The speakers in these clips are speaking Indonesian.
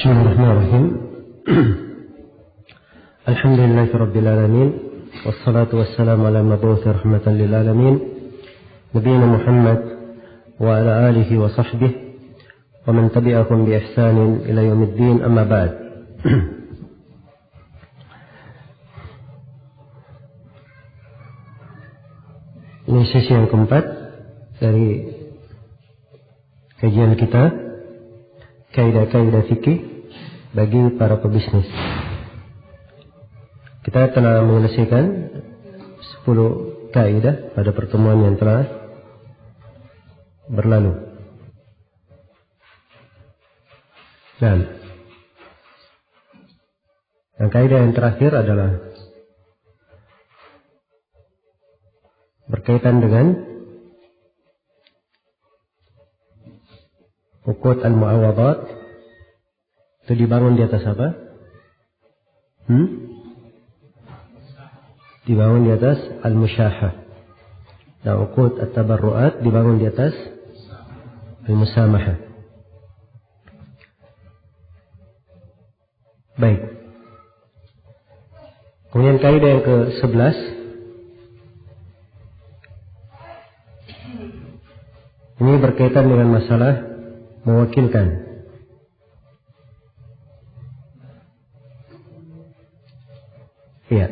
بسم الله الرحمن الرحيم الحمد لله رب العالمين والصلاة والسلام على المبعوث رحمة للعالمين نبينا محمد وعلى آله وصحبه ومن تبعهم بإحسان إلى يوم الدين أما بعد. Ini sesi yang keempat dari kajian kita, kaidah-kaidah fikih bagi para pebisnis. Kita telah menyelesaikan 10 kaidah pada pertemuan yang telah berlalu. Dan yang kaidah yang terakhir adalah berkaitan dengan uqud al-mu'awadat. Itu dibangun di atas apa? Dibangun di atas al-musyahah. Dan uqud at-tabarru'at dibangun di atas al-musamahah. Baik. Kemudian kaidah yang ke-11. Ini berkaitan dengan masalah mewakilkan. Iya.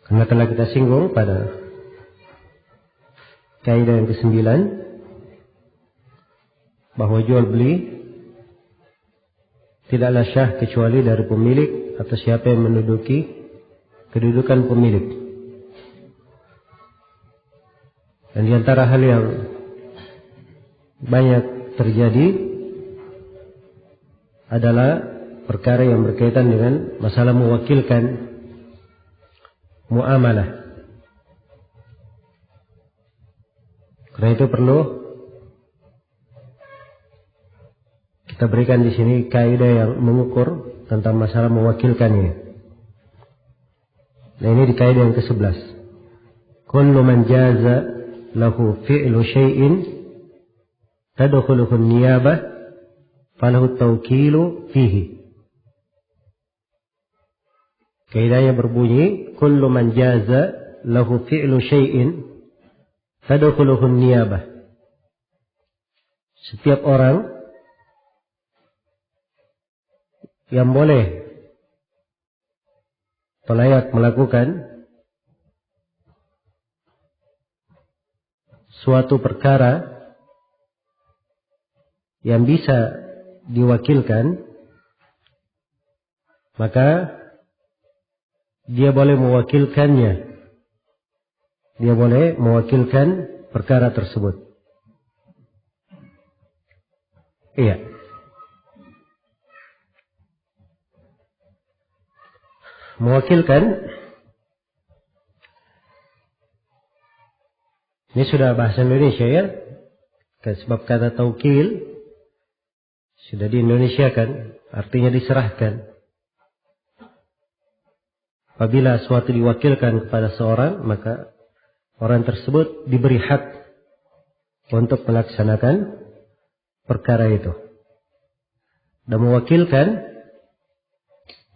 Karena telah kita singgung pada kaidah yang ke-9 bahwa jual beli tidaklah syah kecuali dari pemilik atau siapa yang menduduki kedudukan pemilik. Dan di antara hal yang banyak terjadi adalah perkara yang berkaitan dengan masalah mewakilkan muamalah. Karena itu perlu kita berikan di sini kaidah yang mengukur tentang masalah mewakilkan ini. Nah, ini di kaidah yang ke-11. Kullu man jaza lahu fi'lu syai'in tadkhuluhu an-niyabah falahu at-tawkilu fihi. Kaidahnya berbunyi kullu man jaza lahu fi'lu syai'in tadkhuluhu an-niyabah. Setiap orang yang boleh atau layak melakukan suatu perkara yang bisa diwakilkan, maka dia boleh mewakilkannya. Dia boleh mewakilkan perkara tersebut. Iya. Mewakilkan ini sudah bahasa Indonesia ya. Sebab kata taukil sudah di Indonesia kan, artinya diserahkan. Apabila suatu diwakilkan kepada seorang, maka orang tersebut diberi hak untuk melaksanakan perkara itu. Dan mewakilkan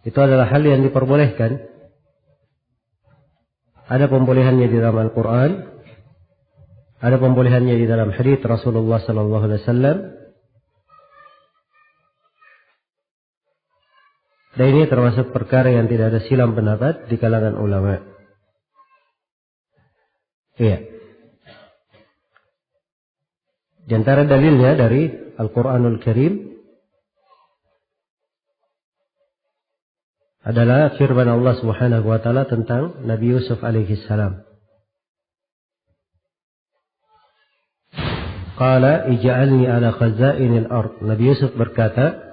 itu adalah hal yang diperbolehkan. Ada pembolehannya di dalam Al-Quran. Ada pembolehannya di dalam hadits Rasulullah sallallahu alaihi wasallam. Dan ini termasuk perkara yang tidak ada silam pendapat di kalangan ulama. Iya. Di antara dalilnya dari Al-Qur'anul Karim adalah firman Allah Subhanahu wa taala tentang Nabi Yusuf alaihi salam. Qala ij'alni ala khazainil ard. Nabi Yusuf berkata,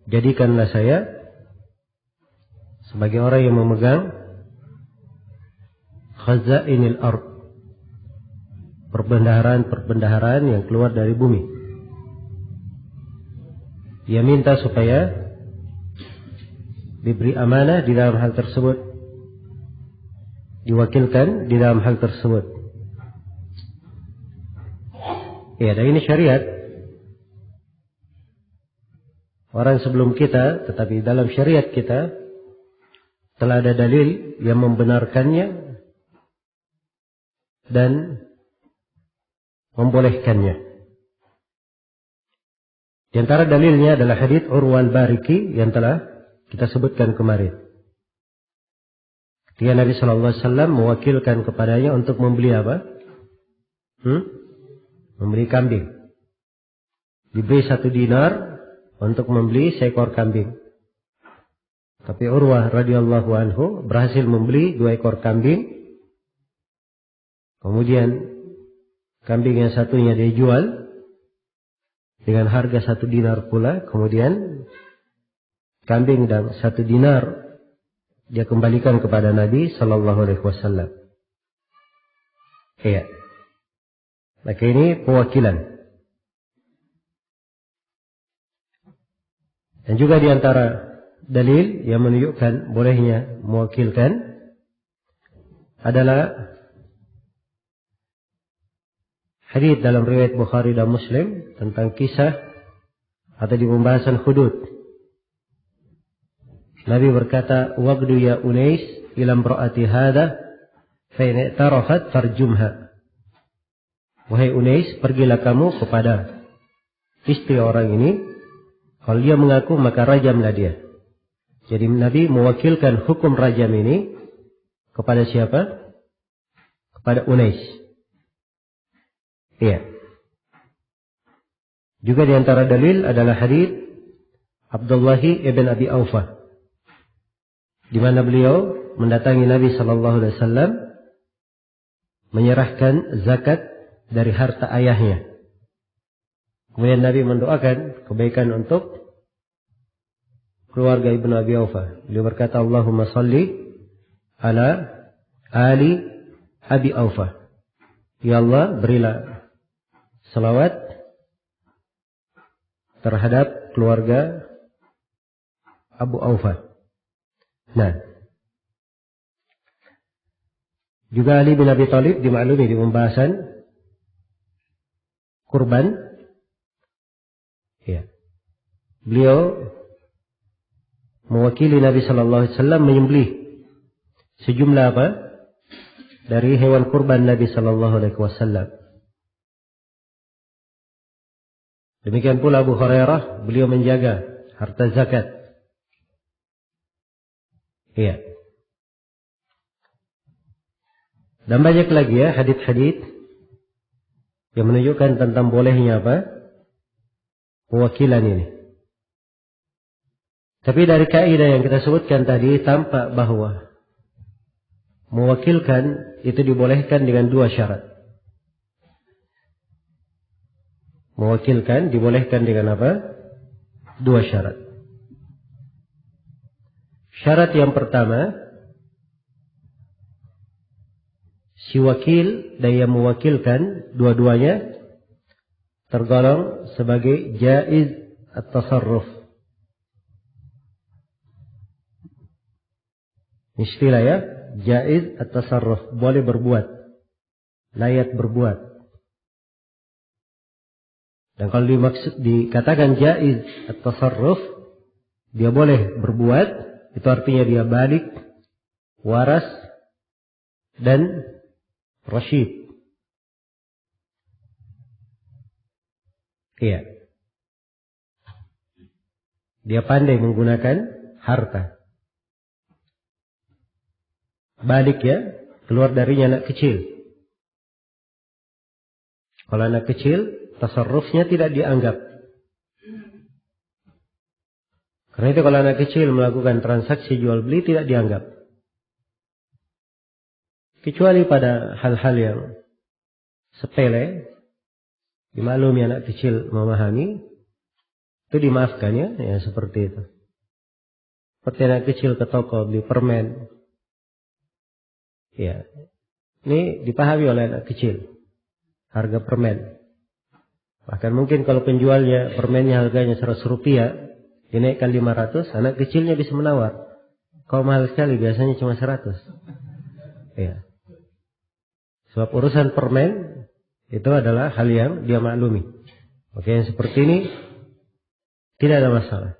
jadikanlah saya sebagai orang yang memegang khazainil ard. Perbendaharaan yang keluar dari bumi. Dia minta supaya diberi amanah di dalam hal tersebut. Diwakilkan di dalam hal tersebut. Ya, dan ini syariat. Orang sebelum kita, tetapi dalam syariat kita telah ada dalil yang membenarkannya dan membolehkannya. Di antara dalilnya adalah hadits Urwah al-Bariki yang telah kita sebutkan kemarin. Ketika Nabi Sallallahu Alaihi Wasallam mewakilkan kepadanya untuk membeli apa? Membeli kambing. Diberi 1 dinar untuk membeli seekor kambing. Tapi Urwah radhiyallahu anhu berhasil membeli 2 ekor kambing. Kemudian kambing yang satunya dia jual dengan harga 1 dinar pula. Kemudian kambing dan 1 dinar dia kembalikan kepada Nabi Sallallahu Alaihi Wasallam. Iya. Maka ini pewakilan. Dan juga di antara dalil yang menunjukkan bolehnya mewakilkan adalah hadits dalam riwayat Bukhari dan Muslim tentang kisah atau di pembahasan hudud. Nabi berkata, "Waqdu ya Unais ila imra'ati hadha fa in i'tarafat farjumha." Wahai Unais, pergilah kamu kepada istri orang ini. Kalau dia mengaku maka rajamlah dia. Jadi Nabi mewakilkan hukum rajam ini kepada siapa? Kepada Unais. Iya. Juga di antara dalil adalah hadits Abdullah ibn Abi Aufa, di mana beliau mendatangi Nabi Sallallahu Alaihi Wasallam menyerahkan zakat dari harta ayahnya. Kemudian Nabi mendoakan kebaikan untuk keluarga Ibnu Abi Aufa. Beliau berkata, Allahumma salli ala ali Abi Aufa. Ya Allah, berilah salawat terhadap keluarga Abu Aufa. Nah, juga Ali bin Abi Thalib dimaklumi di pembahasan kurban. Ya. Beliau mewakili Nabi Sallallahu Alaihi Wasallam menyembelih sejumlah apa? Dari hewan kurban Nabi Sallallahu Alaihi Wasallam. Demikian pula Abu Hurairah, beliau menjaga harta zakat. Iya. Dan banyak lagi ya hadits-hadits yang menunjukkan tentang bolehnya apa? Pewakilan ini. Tapi dari kaidah yang kita sebutkan tadi tampak bahwa mewakilkan itu dibolehkan dengan 2 syarat. Mewakilkan dibolehkan dengan apa? 2 syarat. Syarat yang pertama, si wakil dan yang mewakilkan dua-duanya tergolong sebagai jaiz at-tasarruf. Istilah ya, jaiz at-tasarruf, boleh berbuat, layak berbuat. Dan kalau dikatakan jaiz at-tasarruf, dia boleh berbuat, itu artinya dia balik, waras, dan rasyid. Iya. Dia pandai menggunakan harta. Balik ya, keluar darinya anak kecil. Kalau anak kecil, tasarrufnya tidak dianggap. Karena itu kalau anak kecil melakukan transaksi jual beli tidak dianggap. Kecuali pada hal-hal yang sepele, dimaklumi anak kecil memahami, itu dimaafkan ya seperti itu. Seperti anak kecil ke toko beli permen. Ya, ini dipahami oleh anak kecil. Harga permen. Bahkan mungkin kalau penjualnya permennya harganya 100 rupiah, dinaikkan 500, anak kecilnya bisa menawar. Kalau mahal sekali, biasanya cuma 100. Ya. Sebab urusan permen, Itu adalah hal yang dia maklumi. Maka yang seperti ini tidak ada masalah.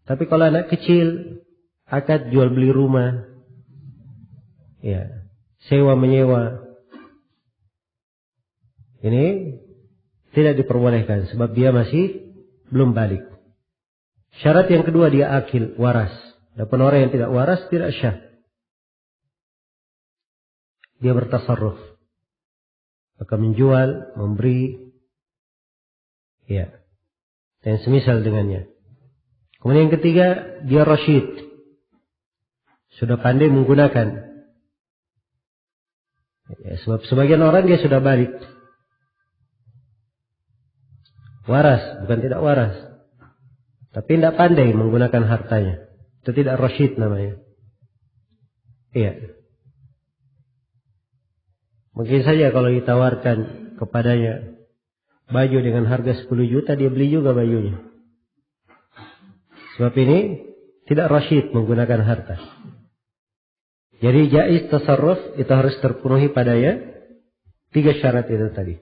Tapi kalau anak kecil, akad jual beli rumah, ya, sewa menyewa, ini tidak diperbolehkan sebab dia masih belum balik. Syarat yang kedua, dia akil, waras. Adapun orang yang tidak waras tidak syah. Dia bertasarruf. Maka menjual, memberi, ya, dan semisal dengannya. Kemudian yang ketiga, dia rasyid. Sudah pandai menggunakan. Ya, sebab sebagian orang dia sudah balik. Waras, bukan tidak waras. Tapi tidak pandai menggunakan hartanya. Itu tidak rasyid namanya. Iya. Mungkin saja kalau ditawarkan kepadanya baju dengan harga 10 juta, dia beli juga bajunya. Sebab ini tidak rasyid menggunakan harta. Jadi jaiz tasarruf itu harus terpenuhi padanya 3 syarat itu tadi.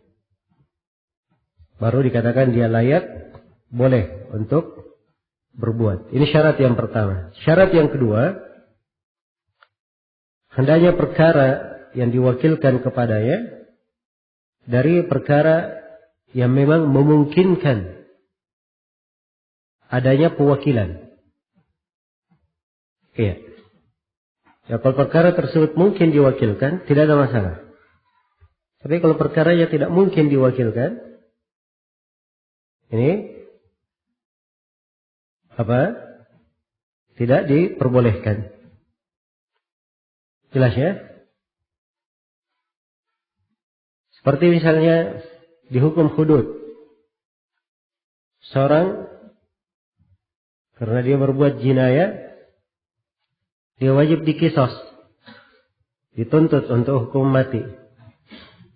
Baru dikatakan dia layak, boleh untuk berbuat. Ini syarat yang pertama. Syarat yang kedua, hendaknya perkara yang diwakilkan kepadanya dari perkara yang memang memungkinkan adanya pewakilan. Iya. Ya, kalau perkara tersebut mungkin diwakilkan, tidak ada masalah. Tapi kalau perkara yang tidak mungkin diwakilkan, ini apa? Tidak diperbolehkan. Jelas ya? Seperti misalnya dihukum hudud. Seorang karena dia berbuat jinayah, dia wajib dikisos, dituntut untuk hukum mati.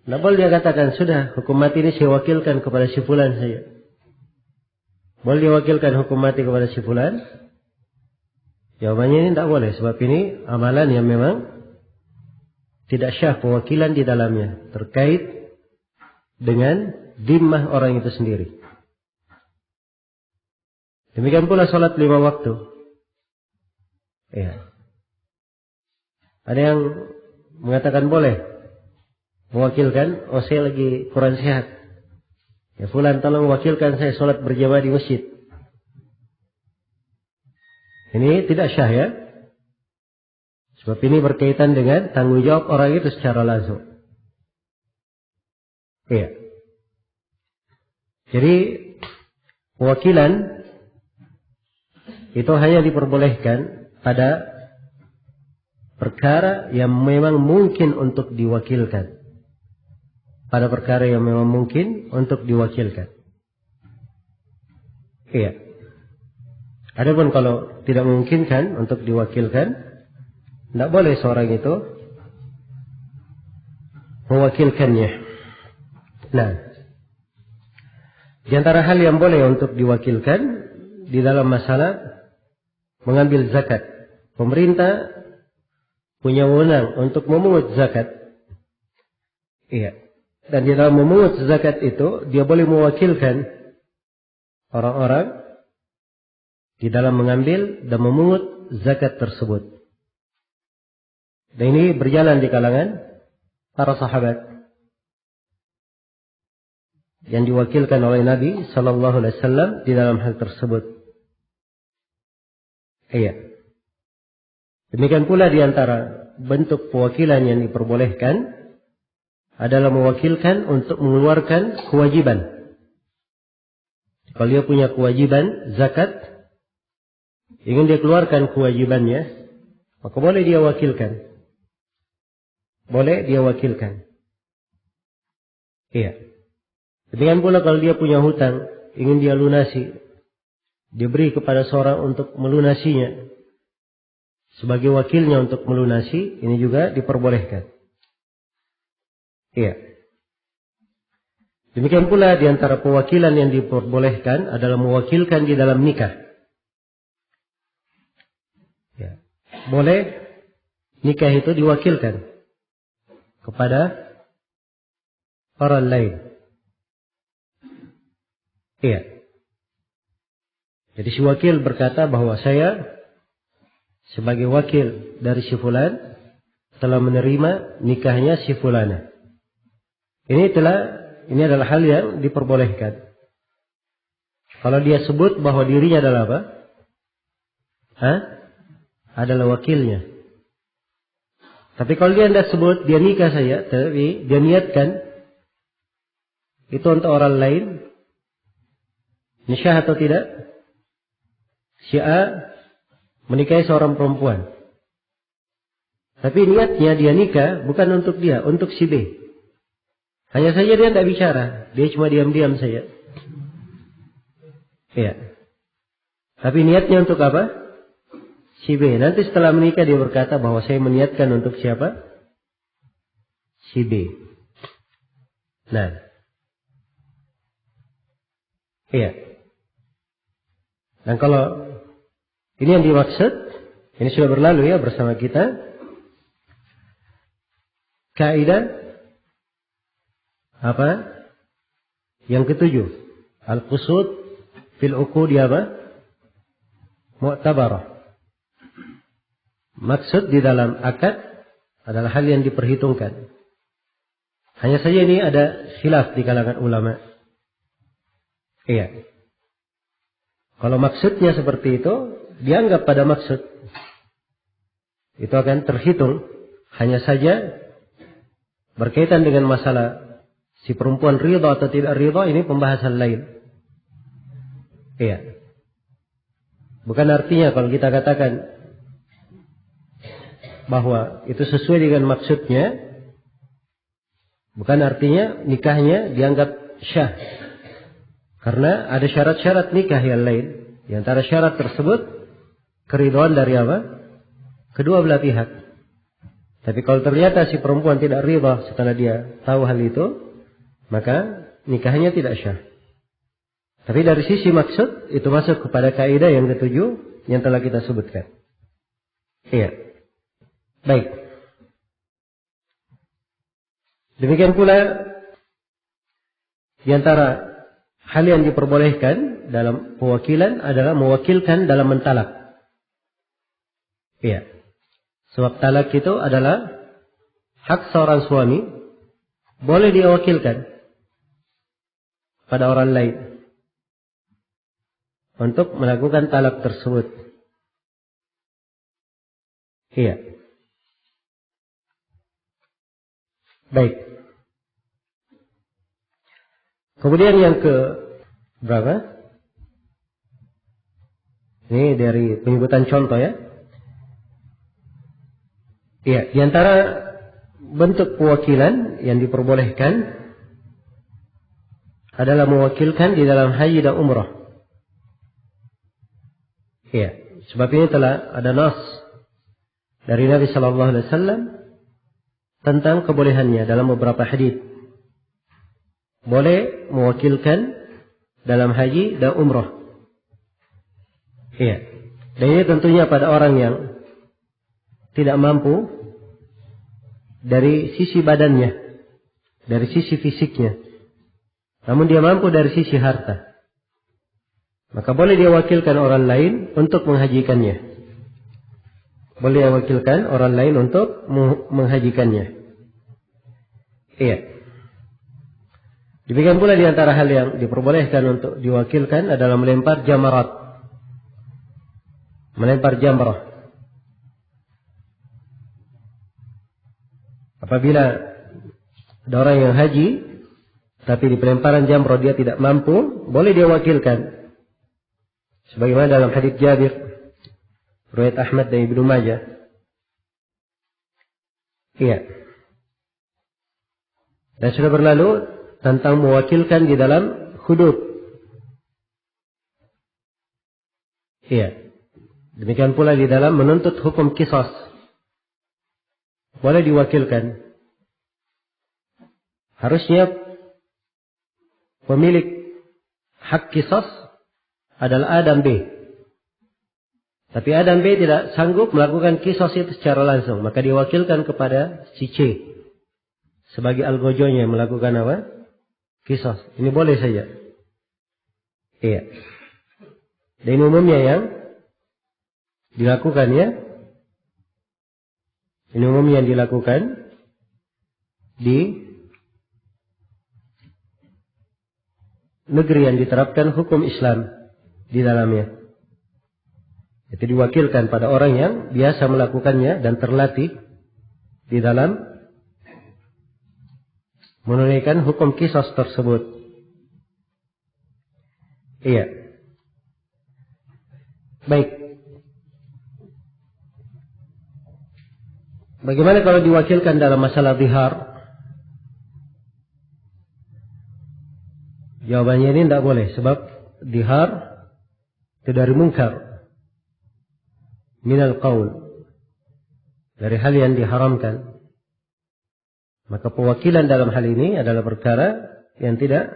Tidak boleh dia katakan, sudah hukum mati ini saya wakilkan kepada si fulan saja. Boleh diwakilkan hukum mati kepada si fulan? Jawabannya ini tidak boleh, sebab ini amalan yang memang tidak syah pewakilan di dalamnya, terkait dengan dhimmah orang itu sendiri. Demikian pula sholat 5 waktu. Ya. Ada yang mengatakan boleh mewakilkan, oh saya lagi kurang sehat, ya fulan tolong wakilkan saya sholat berjamaah di masjid. Ini tidak syah ya. Sebab ini berkaitan dengan tanggung jawab orang itu secara langsung. Iya. Jadi pewakilan itu hanya diperbolehkan pada perkara yang memang mungkin untuk diwakilkan. Pada perkara yang memang mungkin untuk diwakilkan. Iya. Adapun kalau tidak memungkinkan untuk diwakilkan, tidak boleh seorang itu mewakilkannya. Nah, di antara hal yang boleh untuk diwakilkan di dalam masalah mengambil zakat. Pemerintah punya wewenang untuk memungut zakat. Iya. Dan di dalam memungut zakat itu, dia boleh mewakilkan orang-orang di dalam mengambil dan memungut zakat tersebut. Dan ini berjalan di kalangan para sahabat yang diwakilkan oleh Nabi Sallallahu Alaihi Wasallam di dalam hal tersebut. Iya. Demikian pula di antara bentuk pewakilan yang diperbolehkan adalah mewakilkan untuk mengeluarkan kewajiban. Kalau dia punya kewajiban zakat, ingin dia keluarkan kewajibannya, maka boleh dia wakilkan. Boleh dia wakilkan. Iya. Demikian pula kalau dia punya hutang, ingin dia lunasi, diberi kepada seorang untuk melunasinya. Sebagai wakilnya untuk melunasi, ini juga diperbolehkan. Iya. Demikian pula di antara pewakilan yang diperbolehkan adalah mewakilkan di dalam nikah. Ya. Boleh nikah itu diwakilkan kepada orang lain. Iya. Jadi si wakil berkata bahwa saya sebagai wakil dari si fulan telah menerima nikahnya si fulana. Ini adalah hal yang diperbolehkan. Kalau dia sebut bahwa dirinya adalah apa? Adalah wakilnya. Tapi kalau dia tidak sebut dia nikah saya, tapi dia niatkan itu untuk orang lain, nikah atau tidak? Si A menikahi seorang perempuan. Tapi niatnya dia nikah bukan untuk dia, untuk si B. Hanya saja dia tidak bicara, dia cuma diam-diam saja. Iya. Tapi niatnya untuk apa? Si B. Nanti setelah menikah dia berkata bahwa saya meniatkan untuk siapa? Si B. Nah. Iya. Dan kalau ini yang dimaksud, ini sudah berlalu ya bersama kita. Kaidah apa? Yang ketujuh, al-qusud fil uqudi apa? Mu'tabarah. Maksud di dalam akad adalah hal yang diperhitungkan. Hanya saja ini ada khilaf di kalangan ulama. Iya. Kalau maksudnya seperti itu, dianggap pada maksud. Itu akan terhitung. Hanya saja berkaitan dengan masalah si perempuan ridha atau tidak ridha, ini pembahasan lain. Iya. Bukan artinya kalau kita katakan bahwa itu sesuai dengan maksudnya, bukan artinya nikahnya dianggap syah. Karena ada syarat-syarat nikah yang lain. Di antara syarat tersebut keridhaan dari apa? Kedua belah pihak. Tapi kalau ternyata si perempuan tidak ridha setelah dia tahu hal itu, maka nikahnya tidak syah. Tapi dari sisi maksud itu masuk kepada kaidah yang ketujuh yang telah kita sebutkan. Iya. Baik. Demikian pula di antara hal yang diperbolehkan dalam pewakilan adalah mewakilkan dalam mentalak. Iya. Sebab talak itu adalah hak seorang suami, boleh dia wakilkan pada orang lain untuk melakukan talak tersebut. Iya. Baik. Kemudian yang ke berapa? Ini dari penyebutan contoh ya. Iya, di antara bentuk pewakilan yang diperbolehkan adalah mewakilkan di dalam haji dan umrah. Iya, sebab ini telah ada nas dari Nabi sallallahu alaihi wasallam tentang kebolehannya dalam beberapa hadis. Boleh mewakilkan dalam haji dan umrah. Iya. Dan ini tentunya pada orang yang tidak mampu dari sisi badannya, dari sisi fisiknya. Namun dia mampu dari sisi harta. Maka boleh dia wakilkan orang lain untuk menghajikannya. Boleh dia wakilkan orang lain untuk menghajikannya. Iya. Demikian pula di antara hal yang diperbolehkan untuk diwakilkan adalah melempar jamarat. Melempar jamrah. Apabila ada orang yang haji, tapi di pelemparan jamrah dia tidak mampu, boleh dia wakilkan. Sebagaimana dalam hadits Jabir, riwayat Ahmad dan Ibnu Majah. Iya. Dan sudah berlalu tentang mewakilkan di dalam hudud. Iya. Demikian pula di dalam menuntut hukum qisas. Boleh diwakilkan. Harusnya pemilik hak qisas adalah A dan B. Tapi A dan B tidak sanggup melakukan qisas itu secara langsung. Maka diwakilkan kepada si C. Sebagai algojonya yang melakukan apa? Qisas. Ini boleh saja. Iya. Dan umumnya yang dilakukan ya. Ini umumnya yang dilakukan di negeri yang diterapkan hukum Islam di dalamnya. Itu diwakilkan pada orang yang biasa melakukannya dan terlatih di dalam menunaikan hukum qisas tersebut. Iya. Baik. Bagaimana kalau diwakilkan dalam masalah zihar? Jawabannya ini tidak boleh. Sebab zihar itu dari munkar. Minal qaul. Dari hal yang diharamkan. Maka pewakilan dalam hal ini adalah perkara yang tidak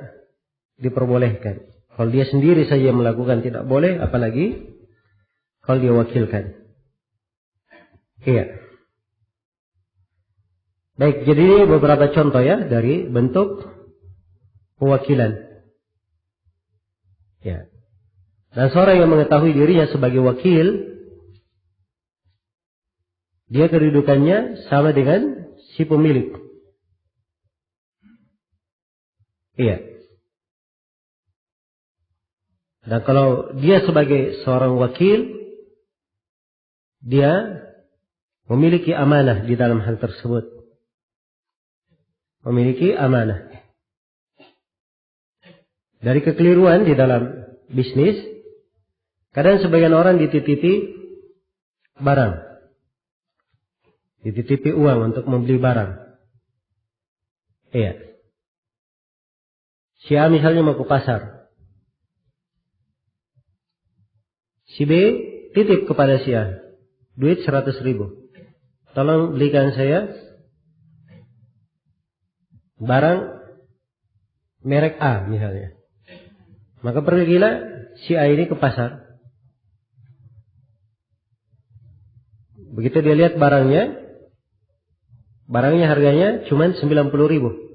diperbolehkan. Kalau dia sendiri saja melakukan tidak boleh, apalagi kalau dia wakilkan. Iya. Baik, jadi ini beberapa contoh ya dari bentuk pewakilan. Ya. Dan seorang yang mengetahui dirinya sebagai wakil, dia kedudukannya sama dengan si pemilik. Iya. Dan kalau dia sebagai seorang wakil, dia memiliki amanah di dalam hal tersebut. Memiliki amanah. Dari kekeliruan di dalam bisnis, kadang sebagian orang dititipi barang. Dititipi uang untuk membeli barang. Iya. Si A misalnya mau ke pasar. Si B titip kepada si A. Duit 100.000. Tolong belikan saya barang merek A misalnya. Maka pergilah si A ini ke pasar. Begitu dia lihat barangnya harganya cuma 90.000.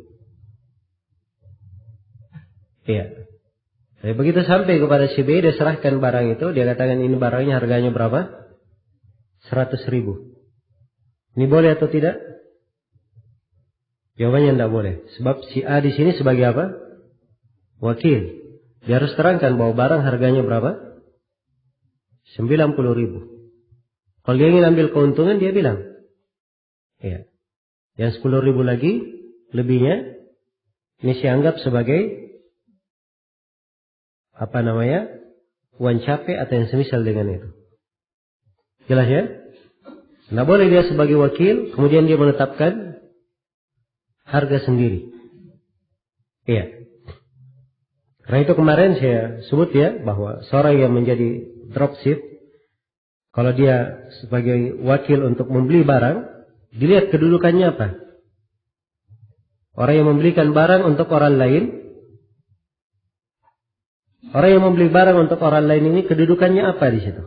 Iya. Jadi begitu sampai kepada si B, dia serahkan barang itu, dia katakan ini barangnya harganya berapa? 100.000. Ini boleh atau tidak? Jawabannya tidak boleh. Sebab si A di sini sebagai apa? Wakil. Dia harus terangkan bahwa barang harganya berapa? 90.000. Kalau dia ingin ambil keuntungan, dia bilang. Ya. Yang 10.000 lagi, lebihnya, ini saya anggap sebagai uang capek atau yang semisal dengan itu. Jelas ya? Tidak boleh dia sebagai wakil, kemudian dia menetapkan harga sendiri. Iya. Karena itu kemarin saya sebut ya, bahwa seorang yang menjadi dropship, kalau dia sebagai wakil untuk membeli barang, dilihat kedudukannya apa. Orang yang membelikan barang untuk orang lain, orang yang membeli barang untuk orang lain ini kedudukannya apa di situ?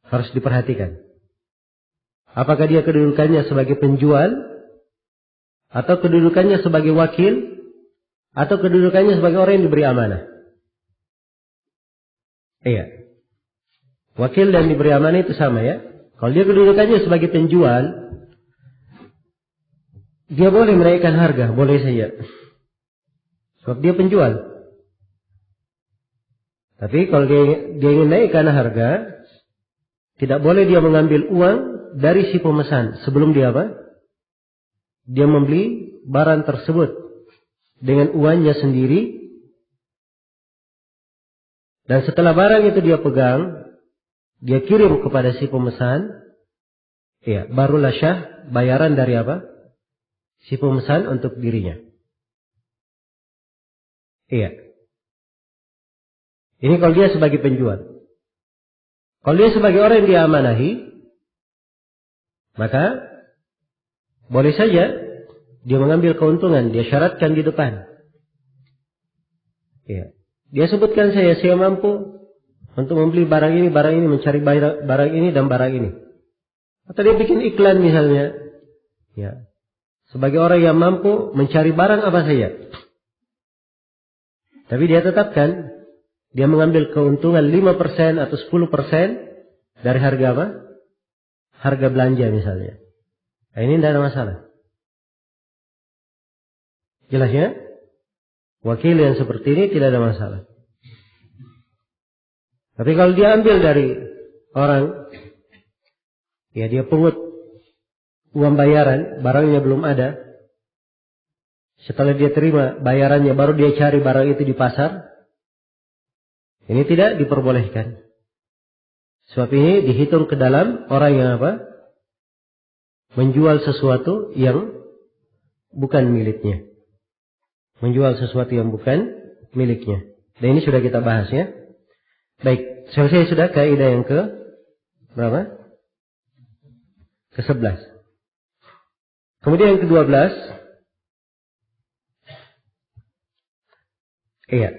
Harus diperhatikan. Apakah dia kedudukannya sebagai penjual, atau kedudukannya sebagai wakil, atau kedudukannya sebagai orang yang diberi amanah? Iya. Wakil dan diberi amanah itu sama ya. Kalau dia kedudukannya sebagai penjual, dia boleh menaikkan harga, boleh saja. Sebab dia penjual. Tapi kalau dia ingin naikkan harga, tidak boleh dia mengambil uang dari si pemesan sebelum dia apa? Dia membeli barang tersebut dengan uangnya sendiri. Dan setelah barang itu dia pegang, dia kirim kepada si pemesan, ya, barulah syah bayaran dari apa? Si pemesan untuk dirinya. Iya. Ini kalau dia sebagai penjual. Kalau dia sebagai orang yang diamanahi, maka boleh saja dia mengambil keuntungan, dia syaratkan di depan. Iya. Dia sebutkan saya mampu untuk membeli barang ini, mencari barang ini dan barang ini. Atau dia bikin iklan misalnya. Ya. Sebagai orang yang mampu mencari barang apa saja. Tapi dia tetapkan, dia mengambil keuntungan 5% atau 10% dari harga apa? Harga belanja misalnya. Nah, ini tidak ada masalah. Jelas ya? Wakil yang seperti ini tidak ada masalah. Tapi kalau dia ambil dari orang, ya dia pungut uang bayaran, barangnya belum ada. Setelah dia terima bayarannya, baru dia cari barang itu di pasar. Ini tidak diperbolehkan. Sebab ini dihitung ke dalam orang yang apa? Menjual sesuatu yang bukan miliknya. Menjual sesuatu yang bukan miliknya. Dan ini sudah kita bahas ya. Baik, selesai sudah kaidah yang ke berapa? Ke-11. Kemudian yang ke-12. Iya.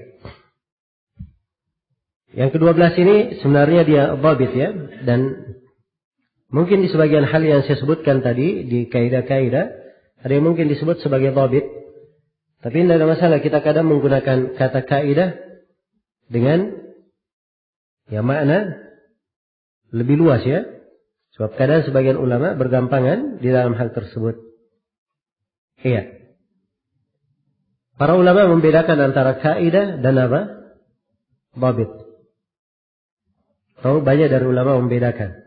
Yang ke-12 ini sebenarnya dia dhabit ya. Dan mungkin di sebagian hal yang saya sebutkan tadi di kaidah-kaidah, ada yang mungkin disebut sebagai dhabit. Tapi tidak ada masalah, kita kadang menggunakan kata kaidah dengan ya makna lebih luas ya. Sebab kadang sebagian ulama bergampangan di dalam hal tersebut. Iya. Para ulama membedakan antara kaidah dan apa? Dhabit. Tahu banyak dari ulama membedakan.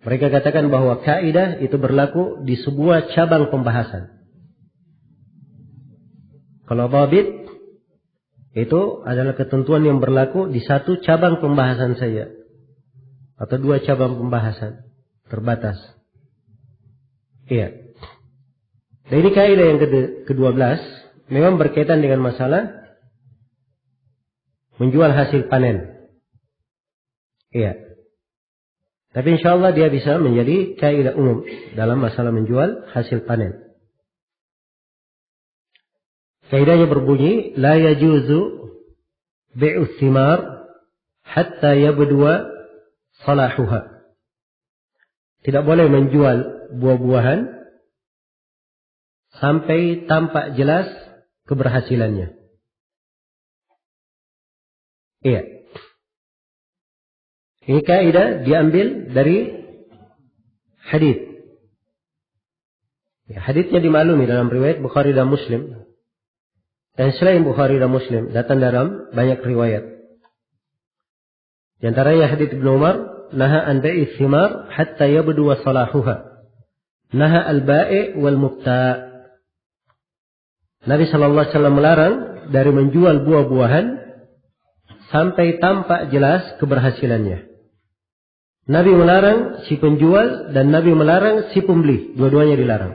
Mereka katakan bahwa kaidah itu berlaku di sebuah cabang pembahasan. Kalau dhabit itu adalah ketentuan yang berlaku di satu cabang pembahasan saja. Atau dua cabang pembahasan. Terbatas. Iya. Dan ini kaidah yang ke-12. Memang berkaitan dengan masalah menjual hasil panen. Iya. Tapi insya Allah dia bisa menjadi kaidah umum dalam masalah menjual hasil panen. Kaidahnya berbunyi, la yajuzu bi'u thimar hatta yabdua salahuha. Tidak boleh menjual buah-buahan sampai tampak jelas keberhasilannya. Iya. Ini kaidah diambil dari hadits. Ya, haditsnya dimaklumi dalam riwayat Bukhari dan Muslim. Dan selain Bukhari dan Muslim datang dalam banyak riwayat. Di antaranya hadits Ibnu Umar, naha an bai'i thimar hatta yabdu salahuha. Naha al-bai' wal mubta'. Nabi sallallahu alaihi wasallam melarang dari menjual buah-buahan sampai tampak jelas keberhasilannya. Nabi melarang si penjual dan Nabi melarang si pembeli, dua-duanya dilarang.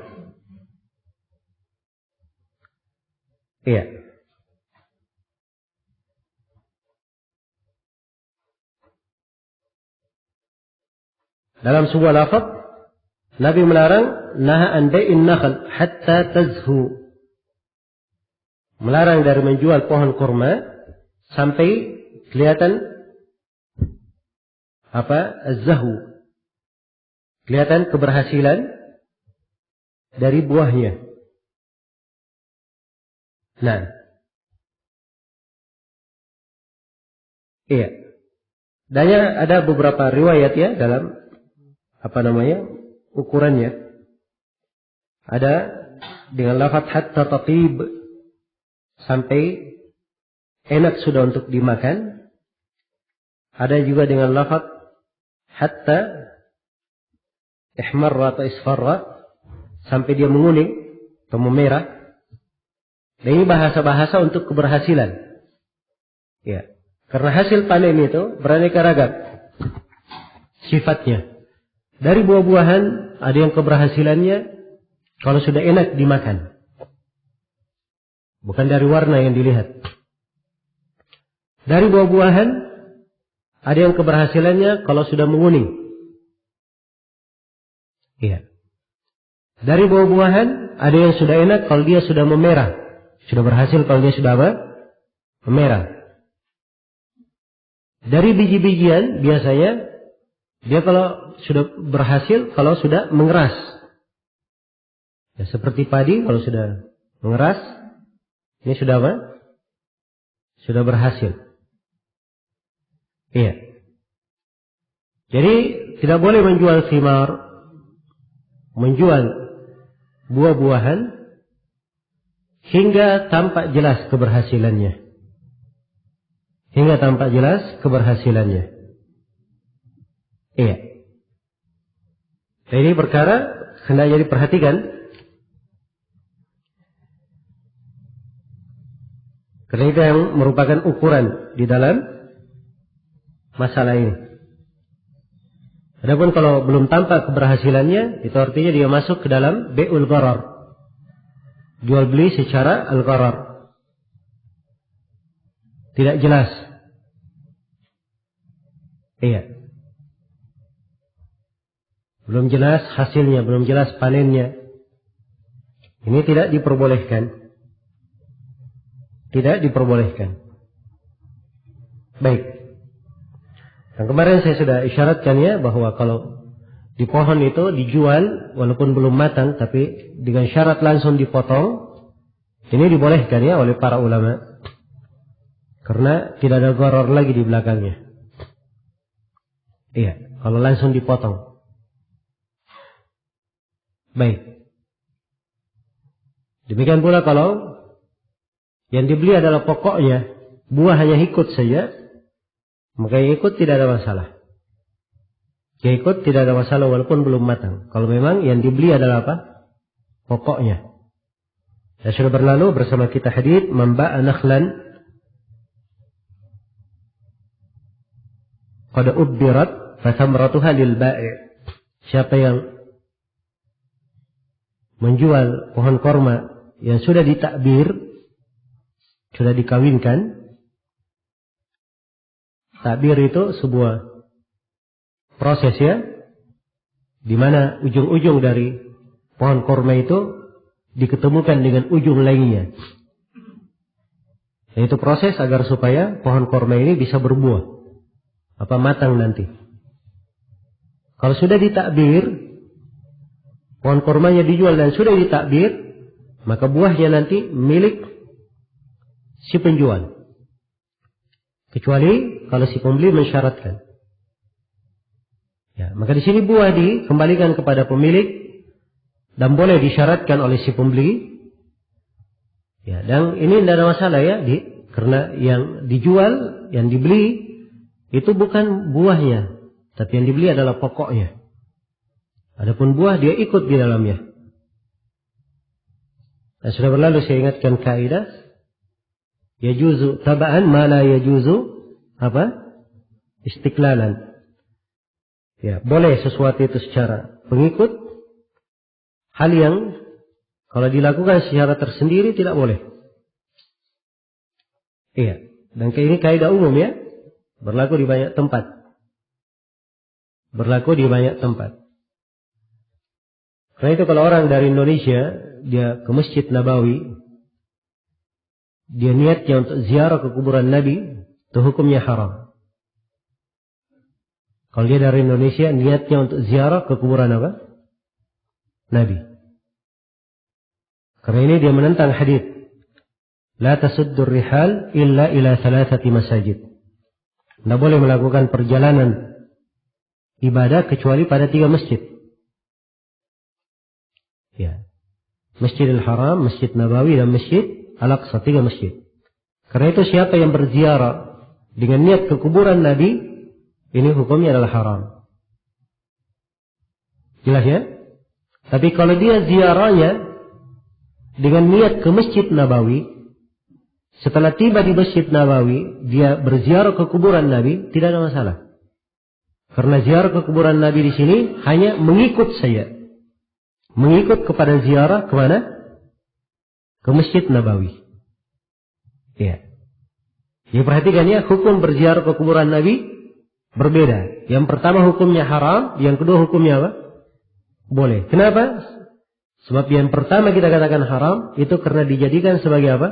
Iya. Dalam sebuah lafaz Nabi melarang naha an bai'in nakhl hatta tazhu. Melarang dari menjual pohon kurma sampai kelihatan az-zahu. Kelihatan keberhasilan dari buahnya. Nah. Iya. Dan ada beberapa riwayat ya dalam ukurannya. Ada dengan lafaz hatta tatib, sampai enak sudah untuk dimakan. Ada juga dengan lafaz hatta ihmarra atau isfarra, sampai dia menguning atau memerah. Dan ini bahasa-bahasa untuk keberhasilan. Ya. Karena hasil panen itu beraneka ragam sifatnya. Dari buah-buahan ada yang keberhasilannya kalau sudah enak dimakan. Bukan dari warna yang dilihat. Dari buah-buahan ada yang keberhasilannya kalau sudah menguning. Iya. Dari buah-buahan ada yang sudah enak kalau dia sudah memerah. Sudah berhasil kalau dia sudah apa? Memerah. Dari biji-bijian biasanya dia kalau sudah berhasil kalau sudah mengeras. Ya, seperti padi kalau sudah mengeras, ini sudah apa? sudah berhasil. Iya. Jadi tidak boleh menjual thimar, menjual buah-buahan hingga tampak jelas keberhasilannya. Hingga tampak jelas keberhasilannya. Iya. Ini perkara hendaknya diperhatikan. Karena itu yang merupakan ukuran di dalam masalah ini. Adapun kalau belum tampak keberhasilannya, itu artinya dia masuk ke dalam bai'ul gharar. Jual beli secara al-gharar. Tidak jelas. Iya. Belum jelas hasilnya, belum jelas panennya. Ini tidak diperbolehkan. Tidak diperbolehkan. Baik. Yang kemarin saya sudah isyaratkan ya, bahwa kalau di pohon itu dijual walaupun belum matang, tapi dengan syarat langsung dipotong, ini dibolehkan ya oleh para ulama. Karena tidak ada gharar lagi di belakangnya. Iya, kalau langsung dipotong. Baik. Demikian pula kalau yang dibeli adalah pokoknya, buah hanya ikut saja, maka yang ikut tidak ada masalah. Yang ikut tidak ada masalah walaupun belum matang. Kalau memang yang dibeli adalah apa? Pokoknya. Ya, sudah berlalu bersama kita hadits man ba'a nakhlan qad ubbirat fa thamratuha lil ba'i'. Siapa yang menjual pohon korma yang sudah ditakbir, sudah dikawinkan. Takbir itu sebuah proses ya, di mana ujung-ujung dari pohon korma itu diketemukan dengan ujung lainnya. Yaitu proses agar supaya pohon korma ini bisa berbuah, matang nanti. Kalau sudah ditakbir, pohon kormanya dijual dan sudah ditakbir, maka buahnya nanti milik si penjual. Kecuali kalau si pembeli mensyaratkan. Ya, maka di sini buah dikembalikan kepada pemilik dan boleh disyaratkan oleh si pembeli. Ya, dan ini tidak ada masalah ya, karena yang dijual, yang dibeli itu bukan buahnya, tapi yang dibeli adalah pokoknya. Adapun buah dia ikut di dalamnya. Dan sudah berlalu saya ingatkan kaidah yajuzu taba'an ma la yajuzu istiqlalan. Ya, boleh sesuatu itu secara pengikut, hal yang kalau dilakukan secara tersendiri tidak boleh. Iya, dan ini kaidah umum ya, berlaku di banyak tempat. Berlaku di banyak tempat. Karena itu kalau orang dari Indonesia dia ke Masjid Nabawi, dia niatnya untuk ziarah ke kuburan Nabi, itu hukumnya haram. Kalau dia dari Indonesia niatnya untuk ziarah ke kuburan apa? Nabi. Karena ini dia menentang hadis, la tasuddur rihal illa ila thalathati masajid. Tidak boleh melakukan perjalanan ibadah kecuali pada 3 masjid. Ya. Masjidil Haram, Masjid Nabawi dan Masjid Al-Aqsa, 3 masjid. Karena itu siapa yang berziarah dengan niat ke kuburan Nabi, ini hukumnya adalah haram. Jelas ya? Tapi kalau dia ziarahnya dengan niat ke Masjid Nabawi, setelah tiba di Masjid Nabawi, dia berziarah ke kuburan Nabi, tidak ada masalah. Karena ziarah ke kuburan Nabi di sini hanya mengikut saja. Mengikut kepada ziarah kemana? Ke Masjid Nabawi. Ya. Jadi perhatikan ya, hukum berziarah ke kuburan Nabi berbeda. Yang pertama hukumnya haram, yang kedua hukumnya apa? Boleh. Kenapa? Sebab yang pertama kita katakan haram, itu karena dijadikan sebagai apa?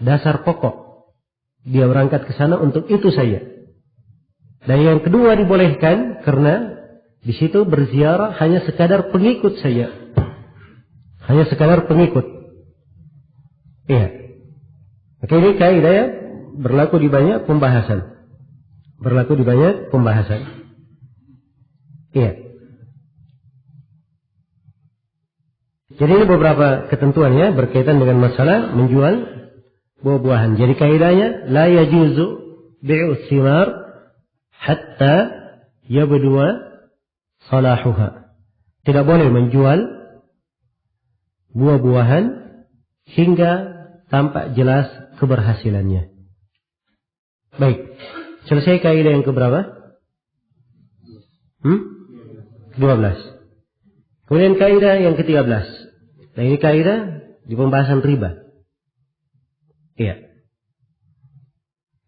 Dasar pokok. Dia berangkat ke sana untuk itu saja. Dan yang kedua dibolehkan karena di situ berziarah hanya sekadar pengikut saja. Hanya sekadar pengikut. Iya. Maka ini kaidah ya, berlaku di banyak pembahasan. Berlaku di banyak pembahasan. Iya. Jadi ini beberapa ketentuannya berkaitan dengan masalah menjual buah-buahan. Jadi kaidahnya la yajuzu bi'u thimar hatta yabdua salahuha. Tidak boleh menjual buah-buahan hingga tampak jelas keberhasilannya. Baik. Selesai kaidah yang keberapa? 12. Kemudian kaidah yang ke-13. Nah ini kaidah di pembahasan riba. Iya.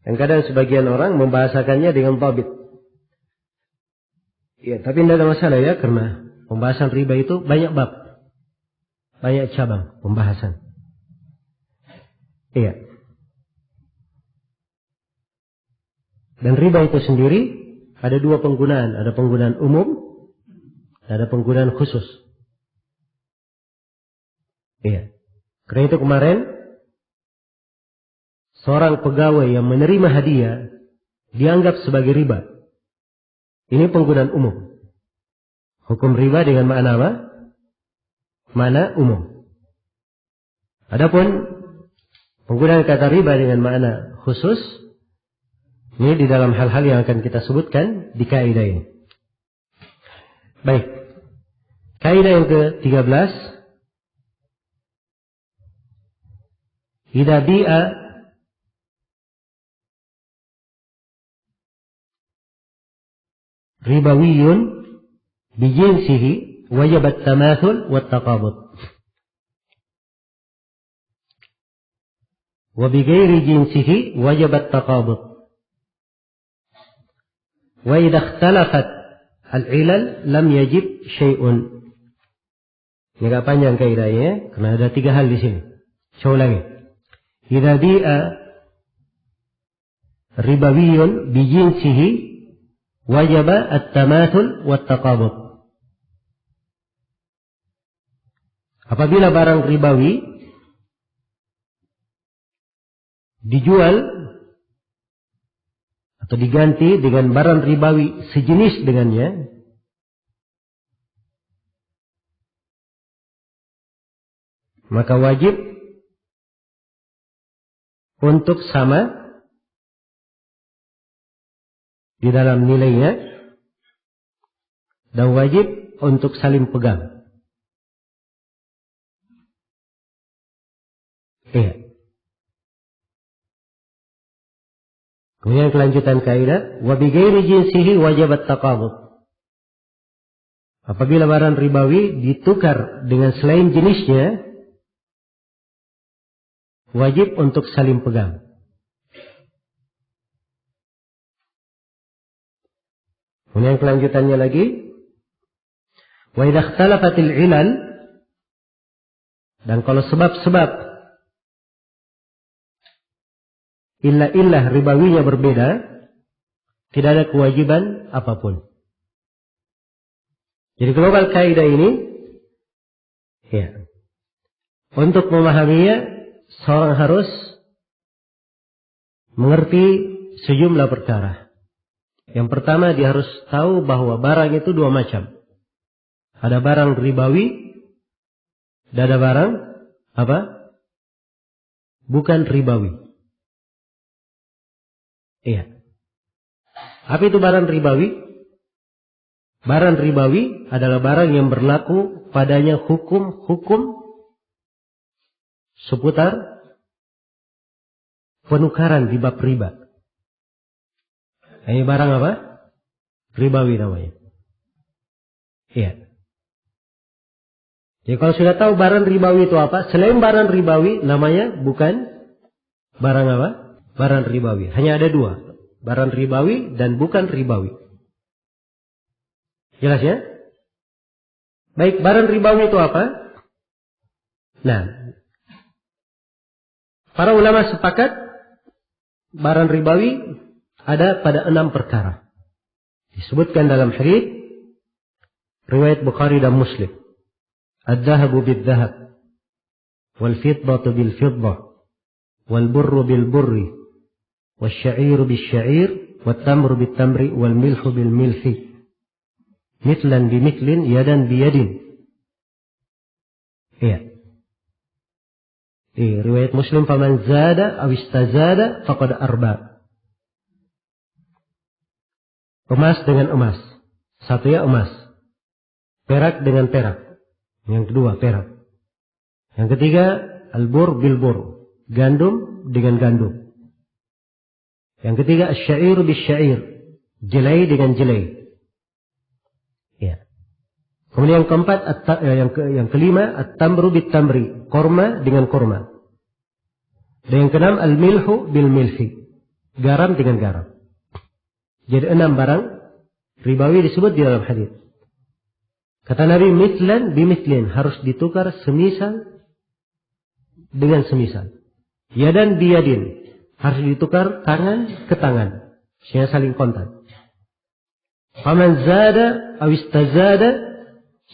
Yang kadang sebagian orang membahasakannya dengan tabit. Iya, tapi tidak ada masalah ya, karena pembahasan riba itu banyak bab. Banyak cabang pembahasan. Iya. Dan riba itu sendiri ada dua penggunaan. Ada penggunaan umum, ada penggunaan khusus. Iya. Karena itu kemarin seorang pegawai yang menerima hadiah dianggap sebagai riba. Ini penggunaan umum. Hukum riba dengan makna apa? Makna umum. Adapun penggunaan kata riba dengan makna khusus, ini di dalam hal-hal yang akan kita sebutkan di kaidah ini. Baik. Kaidah yang ke-13. Idza bi'a ribawiyun bijinsihi wajib at-tamathul wa at-taqabud. Wa bighairi jinsihi wajib at-taqabud. Wa idza ikhtalafat al-'ilal lam yajib syai'un. Ini agak panjang kaidahnya karena ada 3 hal di sini. Saya ulangi. Idza bi'a ribawiyun bijinsihi wajib at-tamathul wa at-taqabud. Apabila barang ribawi dijual atau diganti dengan barang ribawi sejenis dengannya, maka wajib untuk sama di dalam nilainya dan wajib untuk saling pegang. Iya. Kemudian kelanjutan kaidah, wa bi ghairi jinsihi wajib at-taqabud. Apabila barang ribawi ditukar dengan selain jenisnya, wajib untuk saling pegang. Kemudian kelanjutannya lagi, wa idza ikhtalafatil 'ilal, dan kalau sebab-sebab illah ribawinya berbeda, tidak ada kewajiban apapun. Jadi global kaidah ini, ya, untuk memahaminya seorang harus mengerti sejumlah perkara. Yang pertama, dia harus tahu bahwa barang itu 2 macam. Ada barang ribawi dan ada barang apa? Bukan ribawi. Iya. Apa itu barang ribawi? Barang ribawi adalah barang yang berlaku padanya hukum-hukum seputar penukaran di bab riba. Ini barang apa? Ribawi namanya. Iya. Jadi kalau sudah tahu barang ribawi itu apa, selain barang ribawi namanya bukan barang apa? Barang ribawi. Hanya ada 2. Barang ribawi dan bukan ribawi. Jelas ya? Baik, barang ribawi itu apa? Nah, para ulama sepakat barang ribawi ada pada 6 perkara. Disebutkan dalam hadits riwayat Bukhari dan Muslim. Ad-dhahabu bid-dhahab, wal-fiddatu bil-fiddah, wal-burru bil-burri, wasyairu bisyair, wattamru bittamri, wal milhu bil milhi. Mitlan bimitlin, yadan biyadin. Iya. Di riwayat Muslim, faman zada aw istazada faqad arba. Emas dengan emas. Satu ya emas. Perak dengan perak. Yang kedua perak. Yang ketiga albur bil bur. Gandum dengan gandum. Yang ketiga asyair bisyair. Jelai dengan jelai. Ya. Kemudian yang keempat, yang kelima at-tamru bit-tamri. Korma dengan korma. Dan yang keenam al-milhu bil milhi. Garam dengan garam. Jadi 6 barang ribawi disebut di dalam hadis. Kata Nabi, mitlan bimitlin, harus ditukar semisal dengan semisal. Yadan biyadin, harus ditukar tangan ke tangan, sehingga saling kontak. Faman zada aw istazada,